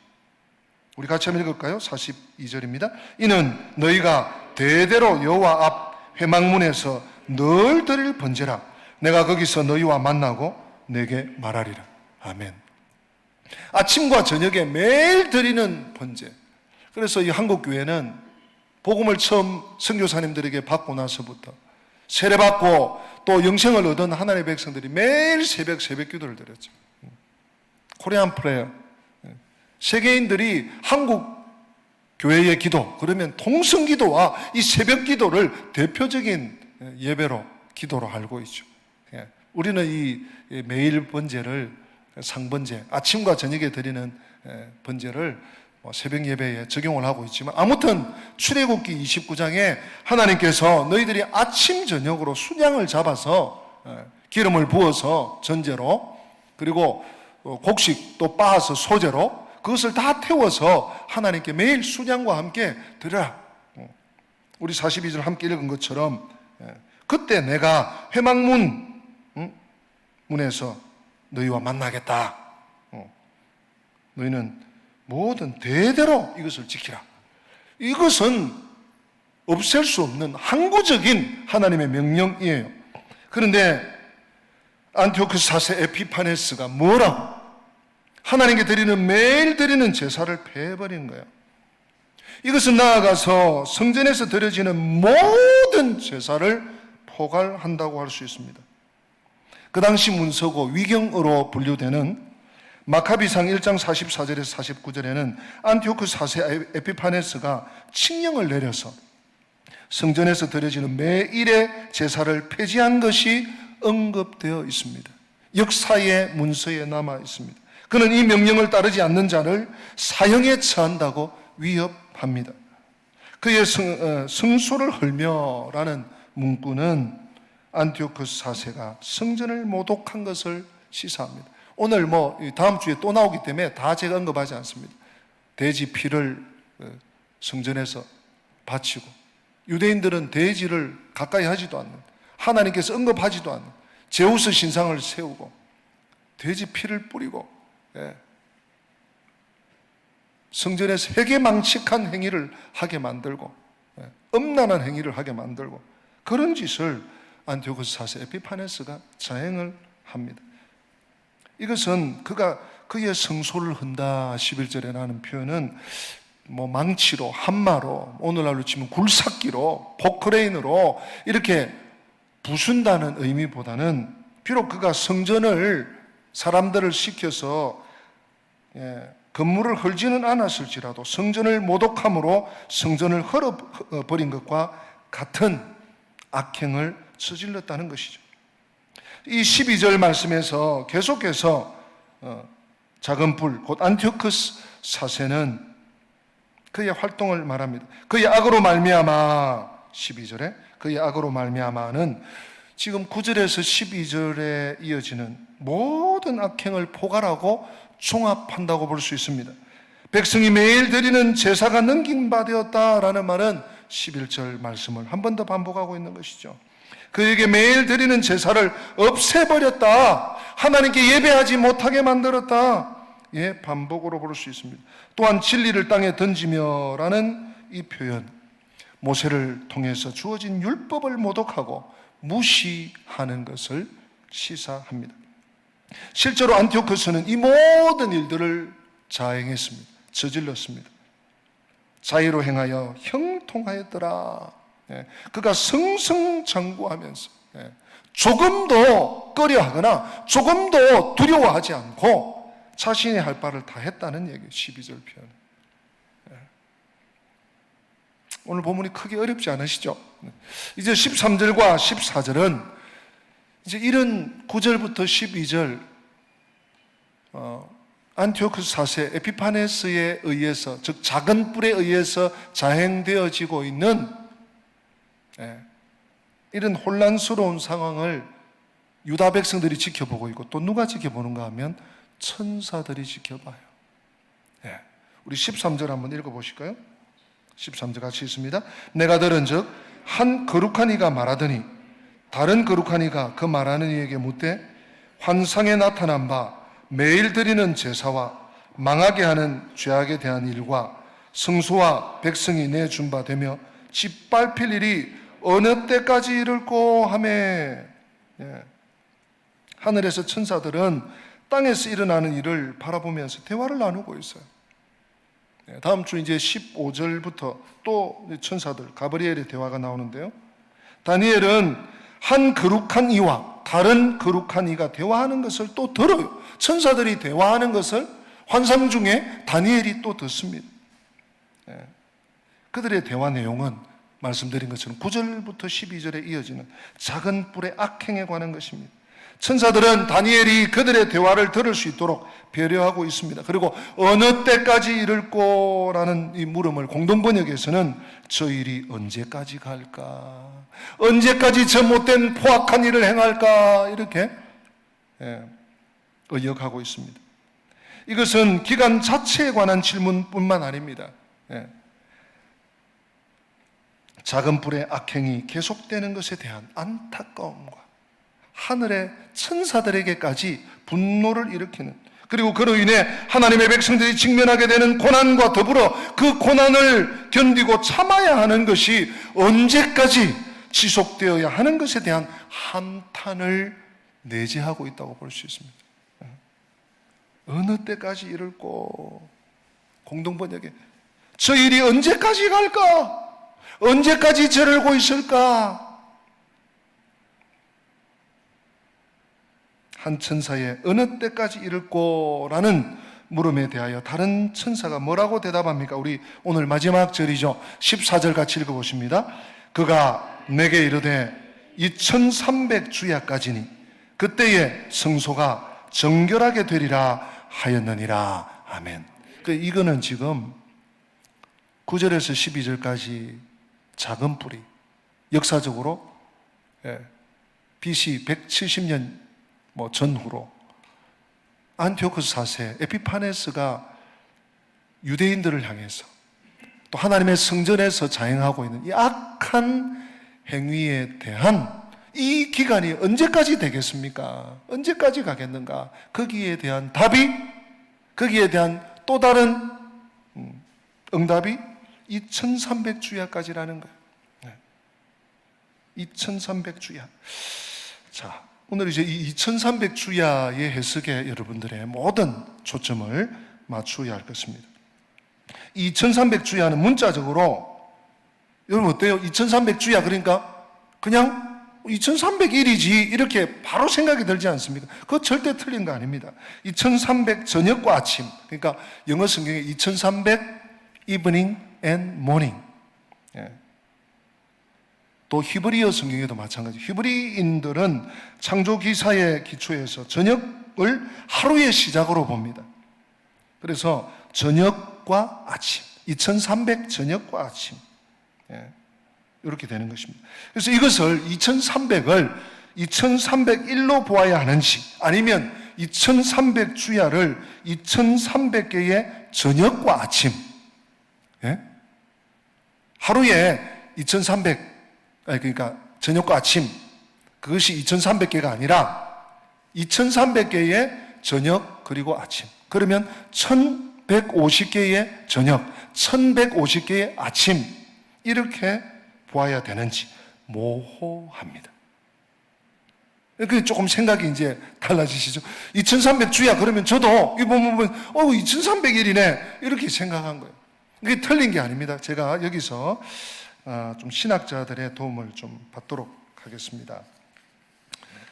우리 같이 한번 읽을까요? 42절입니다. 이는 너희가 대대로 여호와 앞 회막문에서 늘 드릴 번제라. 내가 거기서 너희와 만나고 내게 말하리라. 아멘. 아침과 저녁에 매일 드리는 번제. 그래서 이 한국교회는 복음을 처음 선교사님들에게 받고 나서부터 세례받고 또 영생을 얻은 하나님의 백성들이 매일 새벽 기도를 드렸죠. 코리안 프레어. 세계인들이 한국 교회의 기도, 그러면 통성기도와 이 새벽 기도를 대표적인 예배로, 기도로 알고 있죠. 우리는 이 매일 번제를 상번제, 아침과 저녁에 드리는 번제를 새벽 예배에 적용을 하고 있지만, 아무튼 출애굽기 29장에 하나님께서 너희들이 아침 저녁으로 순양을 잡아서 기름을 부어서 전제로, 그리고 곡식 또 빻아서 소제로 그것을 다 태워서 하나님께 매일 순양과 함께 드려라. 우리 42절 함께 읽은 것처럼 그때 내가 회막문 문에서 너희와 만나겠다. 너희는 모든 대대로 이것을 지키라. 이것은 없앨 수 없는 항구적인 하나님의 명령이에요. 그런데 안티오쿠스 4세 에피파네스가 뭐라고? 하나님께 드리는 매일 드리는 제사를 폐해버린 거예요. 이것은 나아가서 성전에서 드려지는 모든 제사를 포괄한다고 할 수 있습니다. 그 당시 문서고 위경으로 분류되는 마카비상 1장 44절에서 49절에는 안티오쿠스 4세 에피파네스가 칙령을 내려서 성전에서 드려지는 매일의 제사를 폐지한 것이 언급되어 있습니다. 역사의 문서에 남아 있습니다. 그는 이 명령을 따르지 않는 자를 사형에 처한다고 위협합니다. 그의 성소를 헐며라는 문구는 안티오쿠스 4세가 성전을 모독한 것을 시사합니다. 오늘 다음 주에 또 나오기 때문에 다 제가 언급하지 않습니다. 돼지 피를 성전에서 바치고, 유대인들은 돼지를 가까이 하지도 않는, 하나님께서 언급하지도 않는 제우스 신상을 세우고 돼지 피를 뿌리고 성전에서 회개망측한 행위를 하게 만들고 음란한 행위를 하게 만들고, 그런 짓을 안티오쿠스 4세 에피파네스가 자행을 합니다. 이것은 그의 성소를 흔다 11절에 나오는 표현은 망치로, 한마로, 오늘날로 치면 굴삭기로, 포크레인으로 이렇게 부순다는 의미보다는, 비록 그가 성전을 사람들을 시켜서 건물을 헐지는 않았을지라도 성전을 모독함으로 성전을 헐어버린 것과 같은 악행을 저질렀다는 것이죠. 이 12절 말씀에서 계속해서 작은 불, 곧 안티오쿠스 4세는 그의 활동을 말합니다. 그의 악으로 말미암아, 12절에 그의 악으로 말미암아는 지금 9절에서 12절에 이어지는 모든 악행을 포괄하고 종합한다고 볼 수 있습니다. 백성이 매일 드리는 제사가 넘긴 바 되었다라는 말은 11절 말씀을 한 번 더 반복하고 있는 것이죠. 그에게 매일 드리는 제사를 없애버렸다, 하나님께 예배하지 못하게 만들었다, 반복으로 볼 수 있습니다. 또한 진리를 땅에 던지며라는 이 표현, 모세를 통해서 주어진 율법을 모독하고 무시하는 것을 시사합니다. 실제로 안티오쿠스는 이 모든 일들을 자행했습니다. 저질렀습니다. 자의로 행하여 형통하였더라. 그가 승승장구하면서 조금도 꺼려하거나 조금도 두려워하지 않고 자신이 할 바를 다 했다는 얘기예요. 12절 표현. 오늘 본문이 크게 어렵지 않으시죠? 이제 13절과 14절은 이제 이런 9절부터 12절 안티오쿠스 4세 에피파네스에 의해서, 즉 작은 뿔에 의해서 자행되어지고 있는 이런 혼란스러운 상황을 유다 백성들이 지켜보고 있고, 또 누가 지켜보는가 하면 천사들이 지켜봐요. 우리 13절 한번 읽어보실까요? 13절 같이 있습니다. 내가 들은즉 한 거룩한 이가 말하더니 다른 거룩한 이가 그 말하는 이에게 묻되 환상에 나타난 바 매일 드리는 제사와 망하게 하는 죄악에 대한 일과 성소와 백성이 내준 바 되며 짓밟힐 일이 어느 때까지 이를꼬 하매. 하늘에서 천사들은 땅에서 일어나는 일을 바라보면서 대화를 나누고 있어요. 다음 주 이제 15절부터 또 천사들 가브리엘의 대화가 나오는데요. 다니엘은 한 거룩한 이와 다른 거룩한 이가 대화하는 것을 또 들어요. 천사들이 대화하는 것을 환상 중에 다니엘이 또 듣습니다. 그들의 대화 내용은 말씀드린 것처럼 9절부터 12절에 이어지는 작은 뿔의 악행에 관한 것입니다. 천사들은 다니엘이 그들의 대화를 들을 수 있도록 배려하고 있습니다. 그리고 어느 때까지 이를꼬라는 이 물음을 공동번역에서는 저 일이 언제까지 갈까? 언제까지 저 못된 포악한 일을 행할까? 이렇게 의역하고 있습니다. 이것은 기간 자체에 관한 질문뿐만 아닙니다. 작은 뿔의 악행이 계속되는 것에 대한 안타까움과 하늘의 천사들에게까지 분노를 일으키는, 그리고 그로 인해 하나님의 백성들이 직면하게 되는 고난과 더불어 그 고난을 견디고 참아야 하는 것이 언제까지 지속되어야 하는 것에 대한 한탄을 내재하고 있다고 볼 수 있습니다. 어느 때까지 이럴꼬? 공동번역에 저 일이 언제까지 갈까? 언제까지 저러고 있을까? 한 천사의 어느 때까지 이를꼬라는 물음에 대하여 다른 천사가 뭐라고 대답합니까? 우리 오늘 마지막 절이죠. 14절 같이 읽어보십니다. 그가 내게 이르되 2300주야까지니 그때에 성소가 정결하게 되리라 하였느니라. 아멘. 이거는 지금 9절에서 12절까지 작은 뿔이 역사적으로 BC 170년 전후로 안티오쿠스 4세 에피파네스가 유대인들을 향해서 또 하나님의 성전에서 자행하고 있는 이 악한 행위에 대한 이 기간이 언제까지 되겠습니까? 언제까지 가겠는가? 거기에 대한 답이, 거기에 대한 또 다른 응답이 2300주야까지라는 거예요. 2300주야. 자, 오늘 이제 이 2300주야의 해석에 여러분들의 모든 초점을 맞추어야 할 것입니다. 이 2300주야는 문자적으로 여러분 어때요? 2300주야 그러니까 그냥 2301이지 이렇게 바로 생각이 들지 않습니까? 그거 절대 틀린 거 아닙니다. 2300 저녁과 아침, 그러니까 영어 성경에 2300 evening and morning. 또 히브리어 성경에도 마찬가지. 히브리인들은 창조기사의 기초에서 저녁을 하루의 시작으로 봅니다. 그래서 저녁과 아침, 2300 저녁과 아침, 이렇게 되는 것입니다. 그래서 이것을 2300을 2301로 보아야 하는지, 아니면 2300주야를 2300개의 저녁과 아침, 하루에 2300, 그러니까 저녁과 아침, 그것이 2300개가 아니라 2300개의 저녁 그리고 아침, 그러면 1150개의 저녁, 1150개의 아침, 이렇게 보아야 되는지 모호합니다. 그 조금 생각이 이제 달라지시죠? 2300주야 그러면 저도 이 보면 2300일이네 이렇게 생각한 거예요. 이게 틀린 게 아닙니다. 제가 여기서 좀 신학자들의 도움을 좀 받도록 하겠습니다.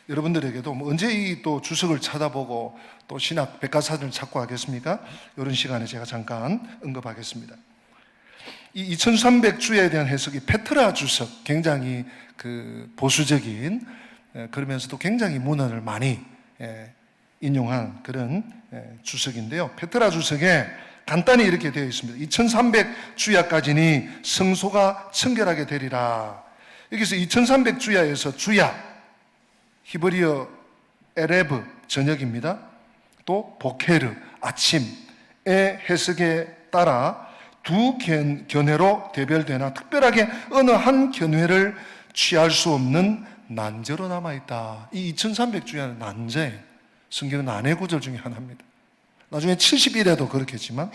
여러분들에게도 뭐 언제 이 또 주석을 찾아보고 또 신학 백과사전을 찾고 하겠습니까? 이런 시간에 제가 잠깐 언급하겠습니다. 이 2300주야에 대한 해석이 페트라 주석, 굉장히 그 보수적인, 그러면서도 굉장히 문헌을 많이 인용한 그런 주석인데요. 페트라 주석에 간단히 이렇게 되어 있습니다. 2300주야까지니 성소가 청결하게 되리라. 여기서 2300주야에서 주야, 히브리어 에레브, 저녁입니다. 또 보케르, 아침의 해석에 따라 두 견해로 대별되나 특별하게 어느 한 견해를 취할 수 없는 난제로 남아있다. 이 2300주야는 난제, 성경은 난해 구절 중에 하나입니다. 나중에 70일에도 그렇겠지만,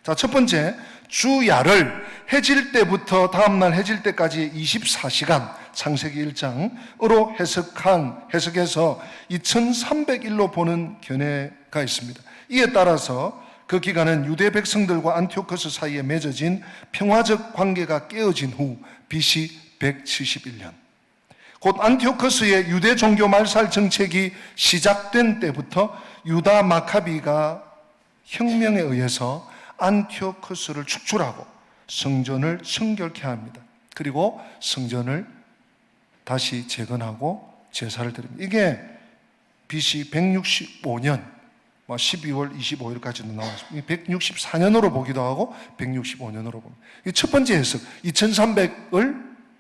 자, 첫 번째, 주야를 해질 때부터 다음날 해질 때까지 24시간, 창세기 1장으로 해석해서 2300일로 보는 견해가 있습니다. 이에 따라서 그 기간은 유대 백성들과 안티오코스 사이에 맺어진 평화적 관계가 깨어진 후 BC 171년, 곧 안티오코스의 유대 종교 말살 정책이 시작된 때부터 유다 마카비가 혁명에 의해서 안티오코스를 축출하고 성전을 청결케 합니다. 그리고 성전을 다시 재건하고 제사를 드립니다. 이게 BC 165년 12월 25일까지도 나왔습니다. 164년으로 보기도 하고 165년으로 봅니다. 첫 번째 해석,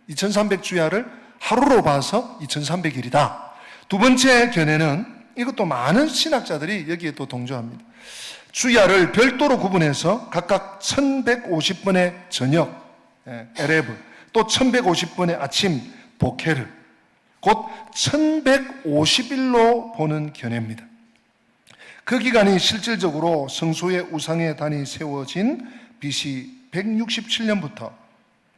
2300주야를 하루로 봐서 2300일이다. 두 번째 견해는, 이것도 많은 신학자들이 여기에 또 동조합니다. 주야를 별도로 구분해서 각각 1150번의 저녁, 에레브, 또 1150번의 아침, 보케르, 곧 1150일로 보는 견해입니다. 그 기간이 실질적으로 성소의 우상의 단이 세워진 BC 167년부터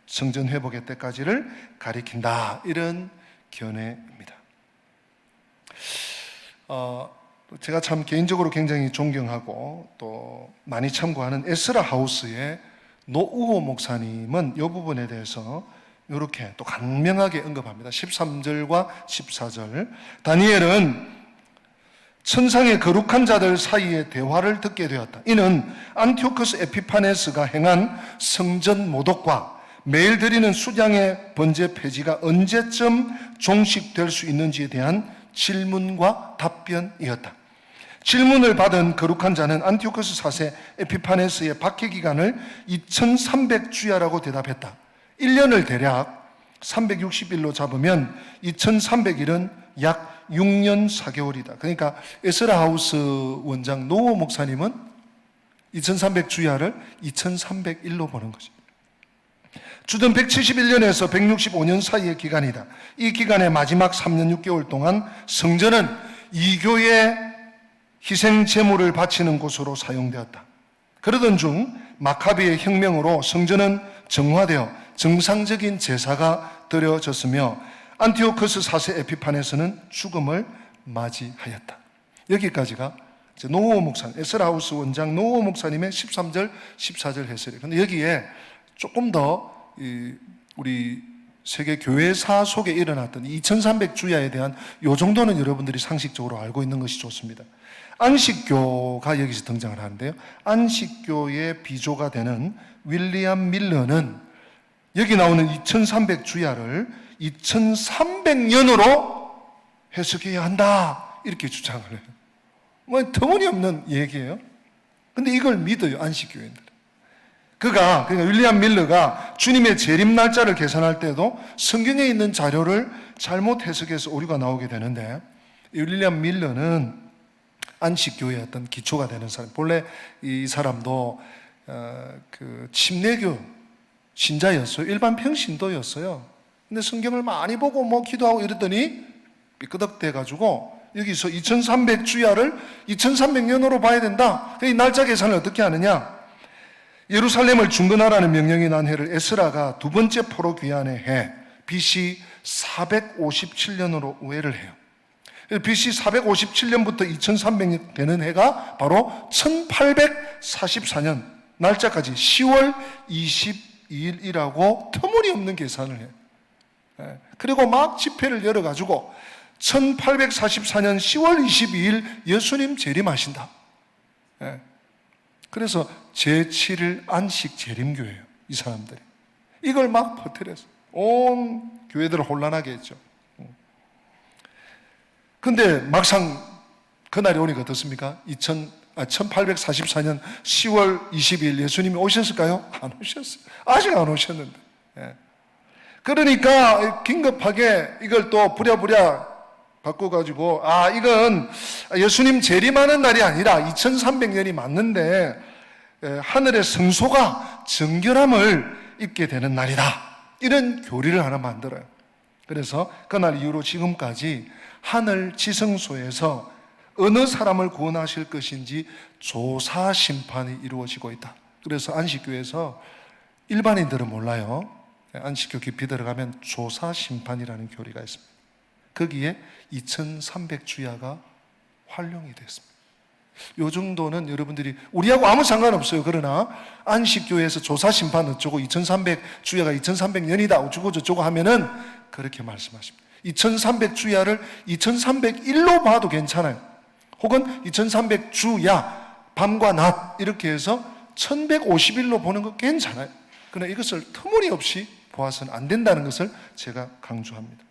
성전 회복의 때까지를 가리킨다. 이런 견해입니다. 제가 참 개인적으로 굉장히 존경하고 또 많이 참고하는 에스라 하우스의 노우호 목사님은 이 부분에 대해서 이렇게 또 간명하게 언급합니다. 13절과 14절. 다니엘은 천상의 거룩한 자들 사이에 대화를 듣게 되었다. 이는 안티오코스 에피파네스가 행한 성전 모독과 매일 드리는 수량의 번제 폐지가 언제쯤 종식될 수 있는지에 대한 질문과 답변이었다. 질문을 받은 거룩한 자는 안티오코스 4세 에피파네스의 박해 기간을 2300주야라고 대답했다. 1년을 대략 360일로 잡으면 2300일은 약 6년 4개월이다. 그러니까 에스라 하우스 원장 노호 목사님은 2300주야를 2301로 보는 것입니다. 주전 171년에서 165년 사이의 기간이다. 이 기간의 마지막 3년 6개월 동안 성전은 이교의 희생 제물을 바치는 곳으로 사용되었다. 그러던 중 마카비의 혁명으로 성전은 정화되어 정상적인 제사가 드려졌으며 안티오코스 4세 에피파네스는 죽음을 맞이하였다. 여기까지가 노호 목사님, 에스라하우스 원장 노호 목사님의 13절, 14절 해설이에요. 그런데 여기에 조금 더 우리 세계 교회사 속에 일어났던 2300주야에 대한 요 정도는 여러분들이 상식적으로 알고 있는 것이 좋습니다. 안식교가 여기서 등장을 하는데요. 안식교의 비조가 되는 윌리엄 밀러는 여기 나오는 2300주야를 2300년으로 해석해야 한다. 이렇게 주장을 해요. 뭐 터무니없는 얘기예요. 근데 이걸 믿어요, 안식교인들. 그러니까 윌리엄 밀러가 주님의 재림 날짜를 계산할 때도 성경에 있는 자료를 잘못 해석해서 오류가 나오게 되는데, 윌리엄 밀러는 안식교의 어떤 기초가 되는 사람. 본래 이 사람도 그 침례교 신자였어요. 일반 평신도였어요. 근데 성경을 많이 보고 뭐 기도하고 이랬더니 삐끄덕대 가지고 여기서 2300주야를 2300년으로 봐야 된다. 이 날짜 계산을 어떻게 하느냐? 예루살렘을 중건하라는 명령이 난 해를 에스라가 두 번째 포로 귀환의 해 BC 457년으로 우회를 해요. BC 457년부터 2300년 되는 해가 바로 1844년 날짜까지 10월 22일이라고 터무니없는 계산을 해요. 예. 그리고 막 집회를 열어가지고 1844년 10월 22일 예수님 재림하신다. 예. 그래서 제7일 안식 재림교회예요. 이 사람들이. 이걸 막 퍼뜨려서 온 교회들을 혼란하게 했죠. 근데 막상 그날이 오니까 어떻습니까? 1844년 10월 20일 예수님이 오셨을까요? 안 오셨어요. 아직 안 오셨는데. 예. 그러니까 긴급하게 이걸 또 부랴부랴 바꿔가지고 이건 예수님 재림하는 날이 아니라 2300년이 맞는데 하늘의 성소가 정결함을 입게 되는 날이다. 이런 교리를 하나 만들어요. 그래서 그날 이후로 지금까지 하늘 지성소에서 어느 사람을 구원하실 것인지 조사 심판이 이루어지고 있다. 그래서 안식교에서 일반인들은 몰라요. 안식교 깊이 들어가면 조사 심판이라는 교리가 있습니다. 거기에 2300주야가 활용이 됐습니다. 요 정도는 여러분들이 우리하고 아무 상관없어요. 그러나 안식교에서 조사 심판 어쩌고 2300주야가 2300년이다 어쩌고 저쩌고 하면은 그렇게 말씀하십니다. 2300주야를 2301로 봐도 괜찮아요. 혹은 2300주야 밤과 낮 이렇게 해서 1151로 보는 거 괜찮아요. 그러나 이것을 터무니없이 보아서는 안 된다는 것을 제가 강조합니다.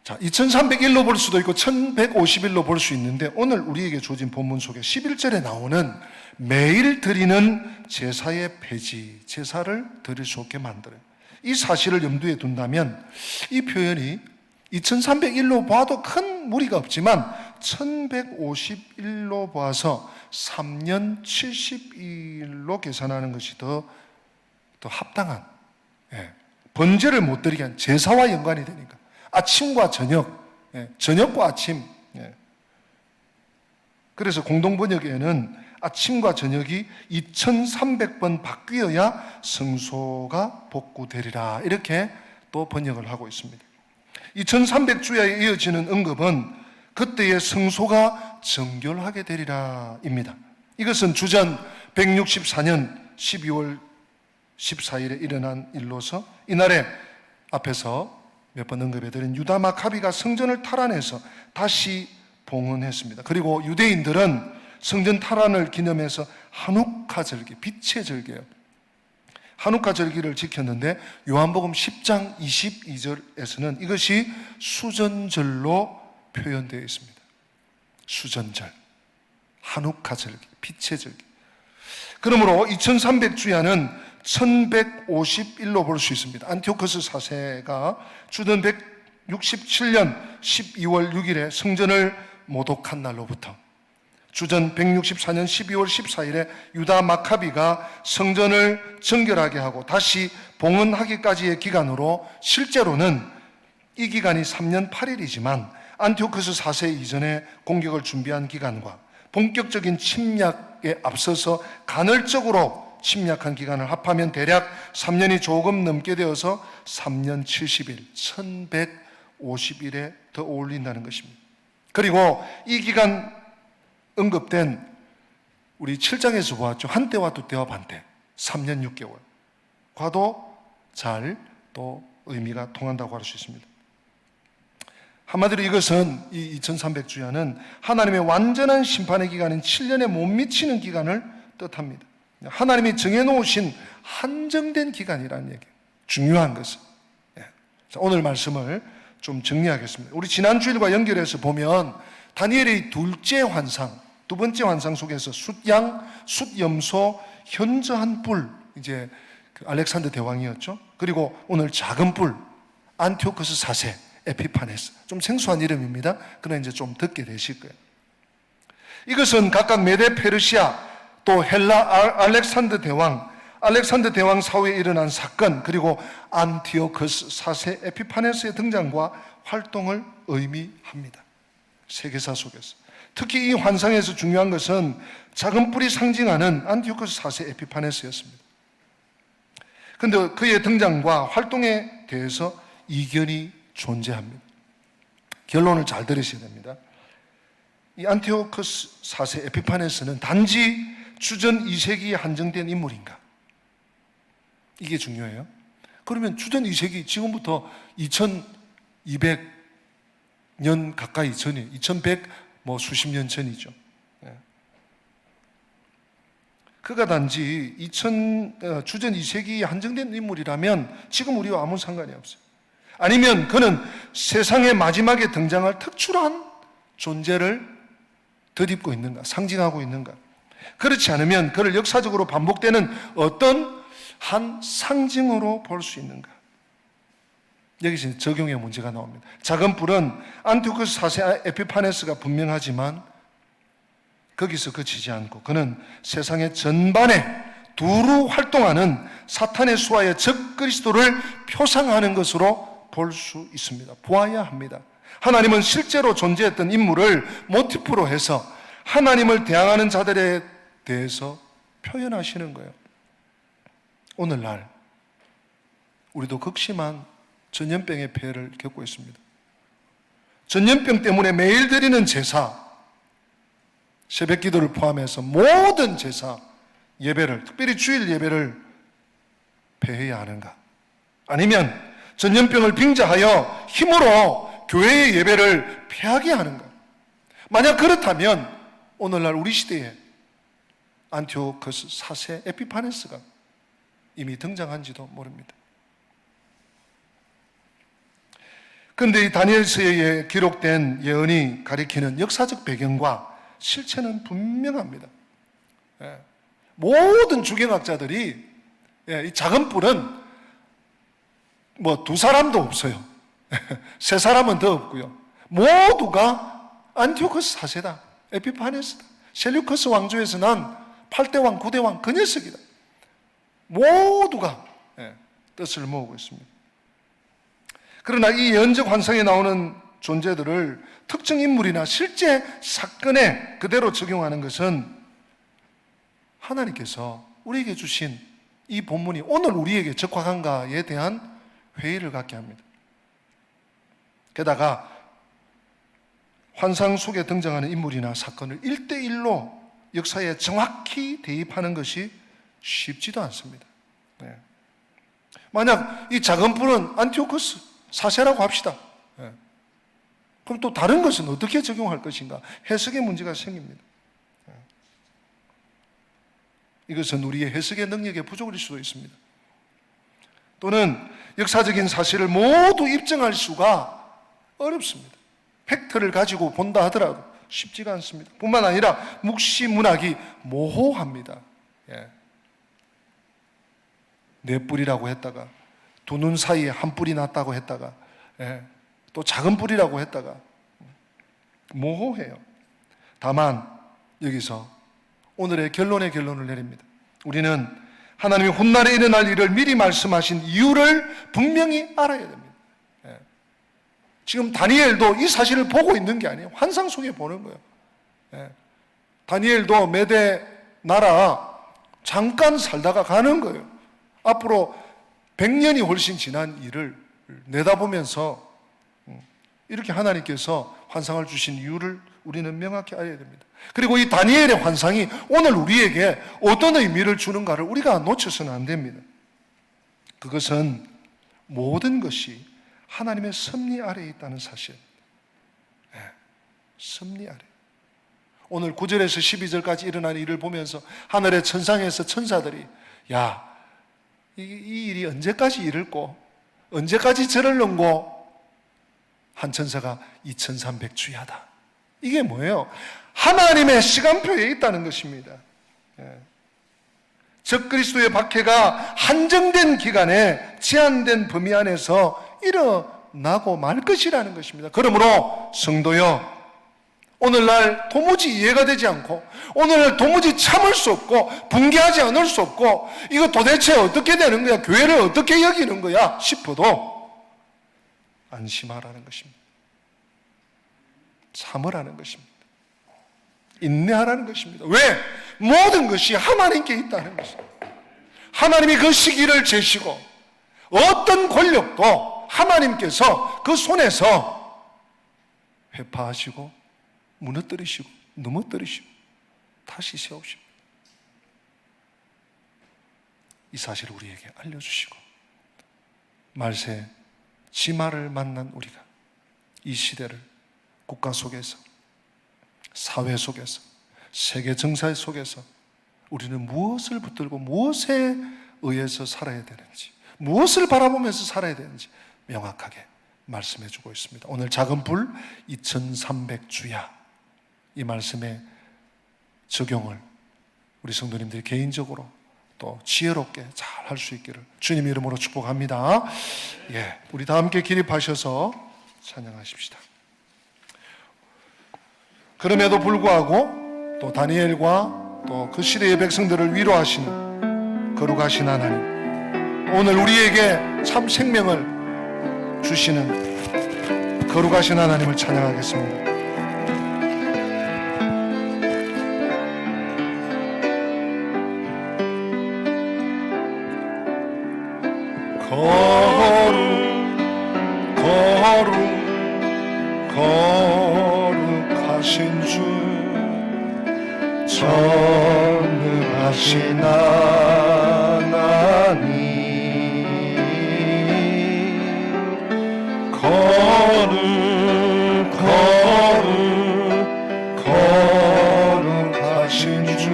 자, 2301로 볼 수도 있고 1151로 볼 수 있는데 오늘 우리에게 주어진 본문 속에 11절에 나오는 매일 드리는 제사의 폐지, 제사를 드릴 수 없게 만들어요. 이 사실을 염두에 둔다면 이 표현이 2301로 봐도 큰 무리가 없지만 1151로 봐서 3년 70일로 계산하는 것이 더 합당한, 번제를 못 드리게 한 제사와 연관이 되니까 아침과 저녁, 저녁과 아침. 그래서 공동번역에는 아침과 저녁이 2300번 바뀌어야 성소가 복구되리라 이렇게 또 번역을 하고 있습니다. 2300주야에 이어지는 언급은 그때의 성소가 정결하게 되리라 입니다. 이것은 주전 164년 12월 14일에 일어난 일로서 이날에 앞에서 몇 번 언급해드린 유다 마카비가 성전을 탈환해서 다시 봉헌했습니다. 그리고 유대인들은 성전 탈환을 기념해서 하누카 절기, 빛의 절기예요. 하누카 절기를 지켰는데 요한복음 10장 22절에서는 이것이 수전절로 표현되어 있습니다. 수전절, 하누카 절기, 빛의 절기. 그러므로 2300주야는 1151로 볼 수 있습니다. 안티오코스 4세가 주전 167년 12월 6일에 성전을 모독한 날로부터 주전 164년 12월 14일에 유다 마카비가 성전을 정결하게 하고 다시 봉헌하기까지의 기간으로 실제로는 이 기간이 3년 8일이지만 안티오코스 4세 이전에 공격을 준비한 기간과 본격적인 침략에 앞서서 간헐적으로 침략한 기간을 합하면 대략 3년이 조금 넘게 되어서 3년 70일, 1150일에 더 어울린다는 것입니다. 그리고 이 기간 언급된 우리 7장에서 보았죠. 한때와 두때와 반때, 3년 6개월. 과도 잘 또 의미가 통한다고 할 수 있습니다. 한마디로 이것은 이 2300주야는 하나님의 완전한 심판의 기간인 7년에 못 미치는 기간을 뜻합니다. 하나님이 정해놓으신 한정된 기간이라는 얘기예요. 중요한 것은. 자, 오늘 말씀을 좀 정리하겠습니다. 우리 지난 주일과 연결해서 보면 다니엘의 둘째 환상, 두 번째 환상 속에서 숫양, 숫염소, 현저한 뿔, 이제 그 알렉산더 대왕이었죠. 그리고 오늘 작은 뿔, 안티오코스 4세, 에피파네스. 좀 생소한 이름입니다. 그러나 이제 좀 듣게 되실 거예요. 이것은 각각 메데 페르시아, 또 헬라 알렉산더 대왕 사후에 일어난 사건, 그리고 안티오코스 4세 에피파네스의 등장과 활동을 의미합니다. 세계사 속에서. 특히 이 환상에서 중요한 것은 작은 뿔이 상징하는 안티오코스 4세 에피파네스였습니다. 그런데 그의 등장과 활동에 대해서 이견이 존재합니다. 결론을 잘 들으셔야 됩니다. 이 안티오코스 4세 에피파네스는 단지 주전 2세기에 한정된 인물인가? 이게 중요해요. 그러면 주전 2세기, 지금부터 2200년 가까이 전이에요. 2100 수십 년 전이죠. 그가 단지 주전 2세기에 한정된 인물이라면 지금 우리와 아무 상관이 없어요. 아니면 그는 세상의 마지막에 등장할 특출한 존재를 덧입고 있는가, 상징하고 있는가? 그렇지 않으면 그를 역사적으로 반복되는 어떤 한 상징으로 볼 수 있는가? 여기서 적용의 문제가 나옵니다. 작은 뿔은 안티오쿠스 4세 에피파네스가 분명하지만 거기서 그치지 않고 그는 세상의 전반에 두루 활동하는 사탄의 수하의 적 그리스도를 표상하는 것으로 볼 수 있습니다. 보아야 합니다. 하나님은 실제로 존재했던 인물을 모티프로 해서 하나님을 대항하는 자들에 대해서 표현하시는 거예요. 오늘날 우리도 극심한 전염병의 폐해를 겪고 있습니다. 전염병 때문에 매일 드리는 제사, 새벽 기도를 포함해서 모든 제사, 예배를, 특별히 주일 예배를 폐해야 하는가? 아니면 전염병을 빙자하여 힘으로 교회의 예배를 폐하게 하는가? 만약 그렇다면 오늘날 우리 시대에 안티오쿠스 4세 에피파네스가 이미 등장한지도 모릅니다. 그런데 이 다니엘서에 기록된 예언이 가리키는 역사적 배경과 실체는 분명합니다. 모든 주경학자들이 이 작은 뿔은 두 사람도 없어요. 세 사람은 더 없고요. 모두가 안티오쿠스 4세다. 에피파네스다. 셀류커스 왕조에서 난 8대 왕, 9대 왕 그 녀석이다. 모두가 뜻을 모으고 있습니다. 그러나 이 예언적 환상에 나오는 존재들을 특정 인물이나 실제 사건에 그대로 적용하는 것은 하나님께서 우리에게 주신 이 본문이 오늘 우리에게 적합한가에 대한 회의를 갖게 합니다. 게다가 환상 속에 등장하는 인물이나 사건을 1대1로 역사에 정확히 대입하는 것이 쉽지도 않습니다. 만약 이 작은 뿔은 안티오쿠스 4세라고 합시다. 그럼 또 다른 것은 어떻게 적용할 것인가? 해석의 문제가 생깁니다. 이것은 우리의 해석의 능력의 부족일 수도 있습니다. 또는 역사적인 사실을 모두 입증할 수가 어렵습니다. 팩트를 가지고 본다 하더라도 쉽지가 않습니다. 뿐만 아니라 묵시문학이 모호합니다. 네 뿔이라고 했다가 두 눈 사이에 한 뿔이 났다고 했다가 또 작은 뿔이라고 했다가 모호해요. 다만 여기서 오늘의 결론을 내립니다. 우리는 하나님이 훗날에 일어날 일을 미리 말씀하신 이유를 분명히 알아야 됩니다. 지금 다니엘도 이 사실을 보고 있는 게 아니에요. 환상 속에 보는 거예요. 다니엘도 메대 나라 잠깐 살다가 가는 거예요. 앞으로 100년이 훨씬 지난 일을 내다보면서 이렇게 하나님께서 환상을 주신 이유를 우리는 명확히 알아야 됩니다. 그리고 이 다니엘의 환상이 오늘 우리에게 어떤 의미를 주는가를 우리가 놓쳐서는 안 됩니다. 그것은 모든 것이 하나님의 섭리 아래에 있다는 사실. 섭리 아래. 오늘 9절에서 12절까지 일어난 일을 보면서 하늘의 천상에서 천사들이 이 일이 언제까지 이를꼬? 언제까지 저를 넘고? 한 천사가 2300주야다. 이게 뭐예요? 하나님의 시간표에 있다는 것입니다. 적그리스도의 박해가 한정된 기간에 제한된 범위 안에서 일어나고 말 것이라는 것입니다. 그러므로 성도여, 오늘날 도무지 이해가 되지 않고 오늘날 도무지 참을 수 없고 붕괴하지 않을 수 없고 이거 도대체 어떻게 되는 거야? 교회를 어떻게 여기는 거야? 싶어도 안심하라는 것입니다. 참으라는 것입니다. 인내하라는 것입니다. 왜? 모든 것이 하나님께 있다는 것입니다. 하나님이 그 시기를 재시고 어떤 권력도 하나님께서 그 손에서 회파하시고 무너뜨리시고 넘어뜨리시고 다시 세우십니다. 이 사실을 우리에게 알려주시고 말세 지마를 만난 우리가 이 시대를 국가 속에서, 사회 속에서, 세계 정세 속에서 우리는 무엇을 붙들고 무엇에 의해서 살아야 되는지, 무엇을 바라보면서 살아야 되는지 명확하게 말씀해 주고 있습니다. 오늘 작은 불 2300주야, 이 말씀의 적용을 우리 성도님들이 개인적으로 또 지혜롭게 잘 할 수 있기를 주님 이름으로 축복합니다. 예, 우리 다 함께 기립하셔서 찬양하십시다. 그럼에도 불구하고 또 다니엘과 또 그 시대의 백성들을 위로하시는 거룩하신 하나님, 오늘 우리에게 참 생명을 주시는 거룩하신 하나님을 찬양하겠습니다. 거룩하신 주, 전능하신 하나님, 거룩하신 주,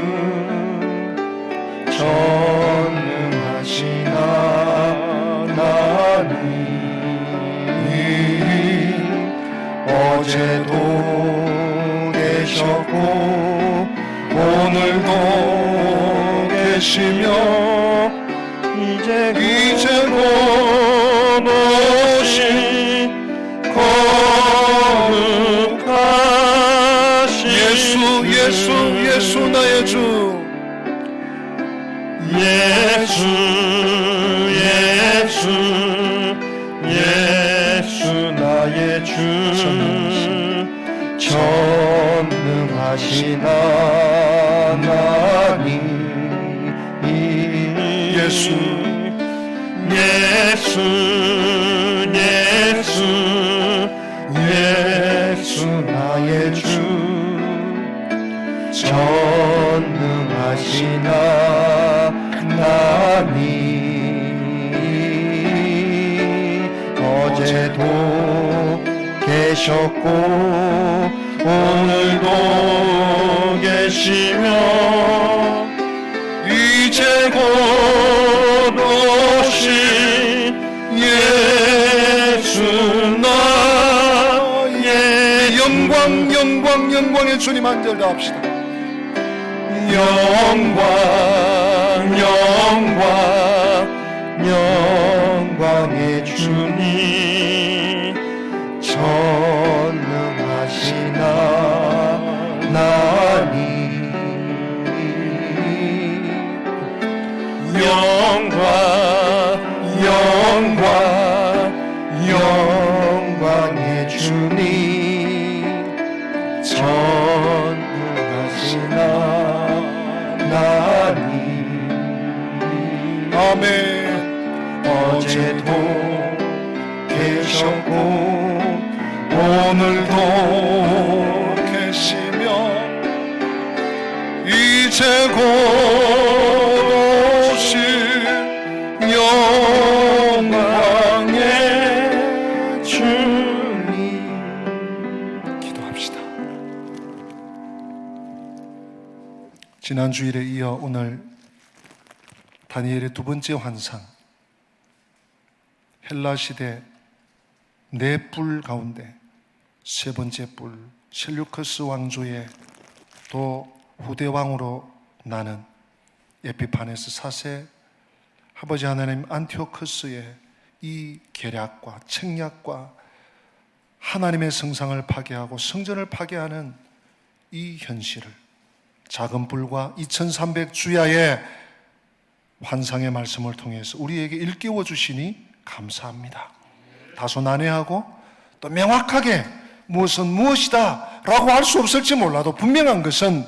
전능하신 하나님, 어제도 계셨고 오늘도 계시며 이제 곧 오신 거룩하신 예수 나의 주, 예수 나의 주, 전능하신 하나님, 예수 나의 주, 전능하신 하나님, 어제도 계셨고 오늘도 계시며 이제 곧 오신 예수 나의 영광의 주님 한 절 더 합시다. 영광의 주님, 전능하신 하나님, 영광의 주님, 전능하신 하나님, 아멘. 어제도 계셨고 오늘도 계시며 이제 곧 오실 영광의 주님. 기도합시다. 지난 주일에 이어 오늘 다니엘의 두 번째 환상, 헬라 시대 네 뿔 가운데 세 번째 뿔, 셀류커스 왕조의 또 후대 왕으로 나는 에피파네스 4세 아버지 하나님 안티오커스의 이 계략과 책략과 하나님의 성상을 파괴하고 성전을 파괴하는 이 현실을 작은 뿔과 2300주야의 환상의 말씀을 통해서 우리에게 일깨워 주시니 감사합니다. 다소 난해하고 또 명확하게 무엇은 무엇이다 라고 할 수 없을지 몰라도 분명한 것은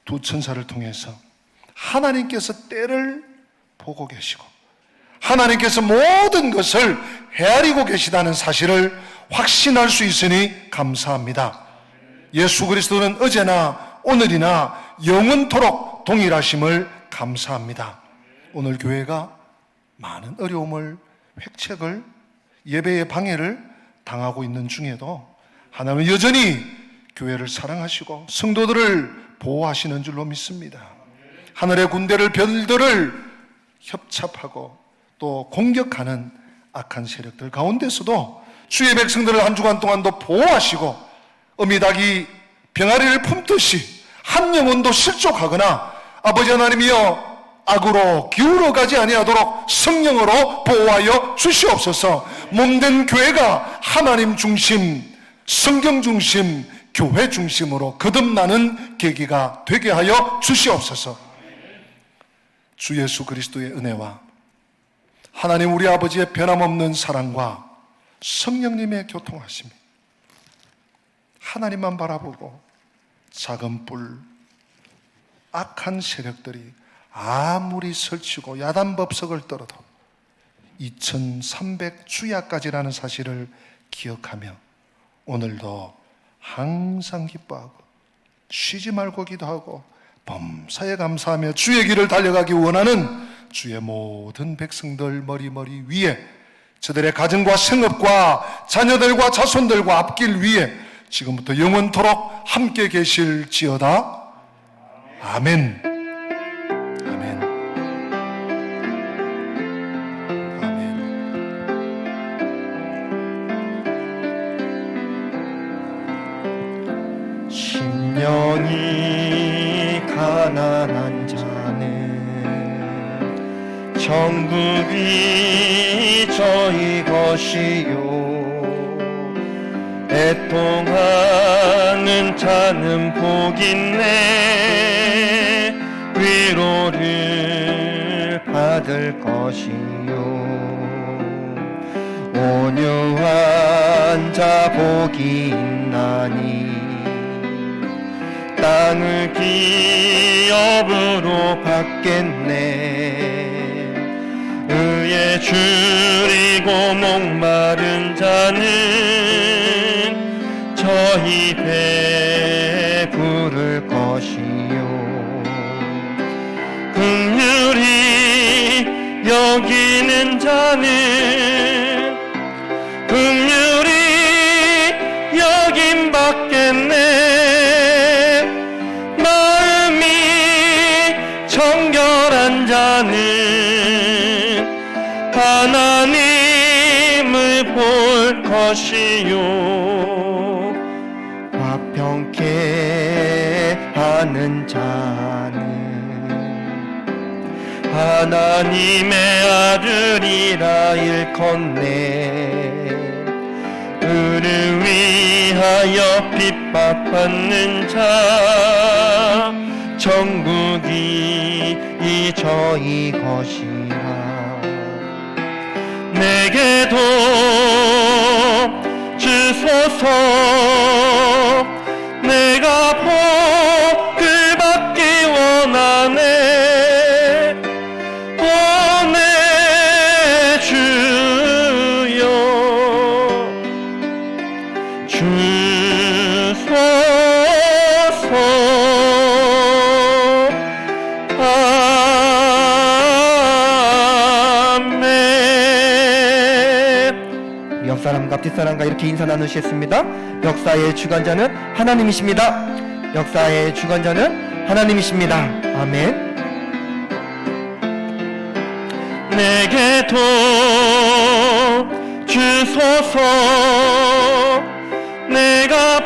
두 천사를 통해서 하나님께서 때를 보고 계시고 하나님께서 모든 것을 헤아리고 계시다는 사실을 확신할 수 있으니 감사합니다. 예수 그리스도는 어제나 오늘이나 영원토록 동일하심을 감사합니다. 오늘 교회가 많은 어려움을, 획책을, 예배의 방해를 당하고 있는 중에도 하나님은 여전히 교회를 사랑하시고 성도들을 보호하시는 줄로 믿습니다. 하늘의 군대를, 별들을 협잡하고 또 공격하는 악한 세력들 가운데서도 주의 백성들을 한 주간 동안도 보호하시고 어미닭이 병아리를 품듯이 한 영혼도 실족하거나 아버지 하나님이여 악으로 기울어가지 아니하도록 성령으로 보호하여 주시옵소서. 몸된 교회가 하나님 중심, 성경 중심, 교회 중심으로 거듭나는 계기가 되게 하여 주시옵소서. 주 예수 그리스도의 은혜와 하나님 우리 아버지의 변함없는 사랑과 성령님의 교통하심이 하나님만 바라보고 작은 뿔, 악한 세력들이 아무리 설치고 야단법석을 떨어도 2300주야까지라는 사실을 기억하며 오늘도 항상 기뻐하고 쉬지 말고 기도하고 범사에 감사하며 주의 길을 달려가기 원하는 주의 모든 백성들 머리 위에 저들의 가정과 생업과 자녀들과 자손들과 앞길 위에 지금부터 영원토록 함께 계실지어다. 아멘. 아멘. 아멘. 심령이 가난한 자는 천국이 저희 것이요 애통하는 자는 복있네 위로를 받을 것이요 온유한 자 복이 있나니 땅을 기업으로 받겠네 의에 줄이고 목마른 자는 저희 배에 부를 것이요 긍휼히 여기는 자는 긍휼히 여김 받겠네 마음이 정결한 자는 하나님을 볼 것이요 화평케 하는 자는 하나님의 아들이라 일컫네 그를 위하여 핍박받는 자 천국이 저희 것이라 내게도 주소서 내가 복을 받기 원하네 보내주여 주소서 아멘. 옆사람과 앞뒷사람과 이렇게 인사 나누시겠습니다. 역사의 주관자는 하나님이십니다. 역사의 주관자는 하나님이십니다. 아멘. 내게도 주소서 내가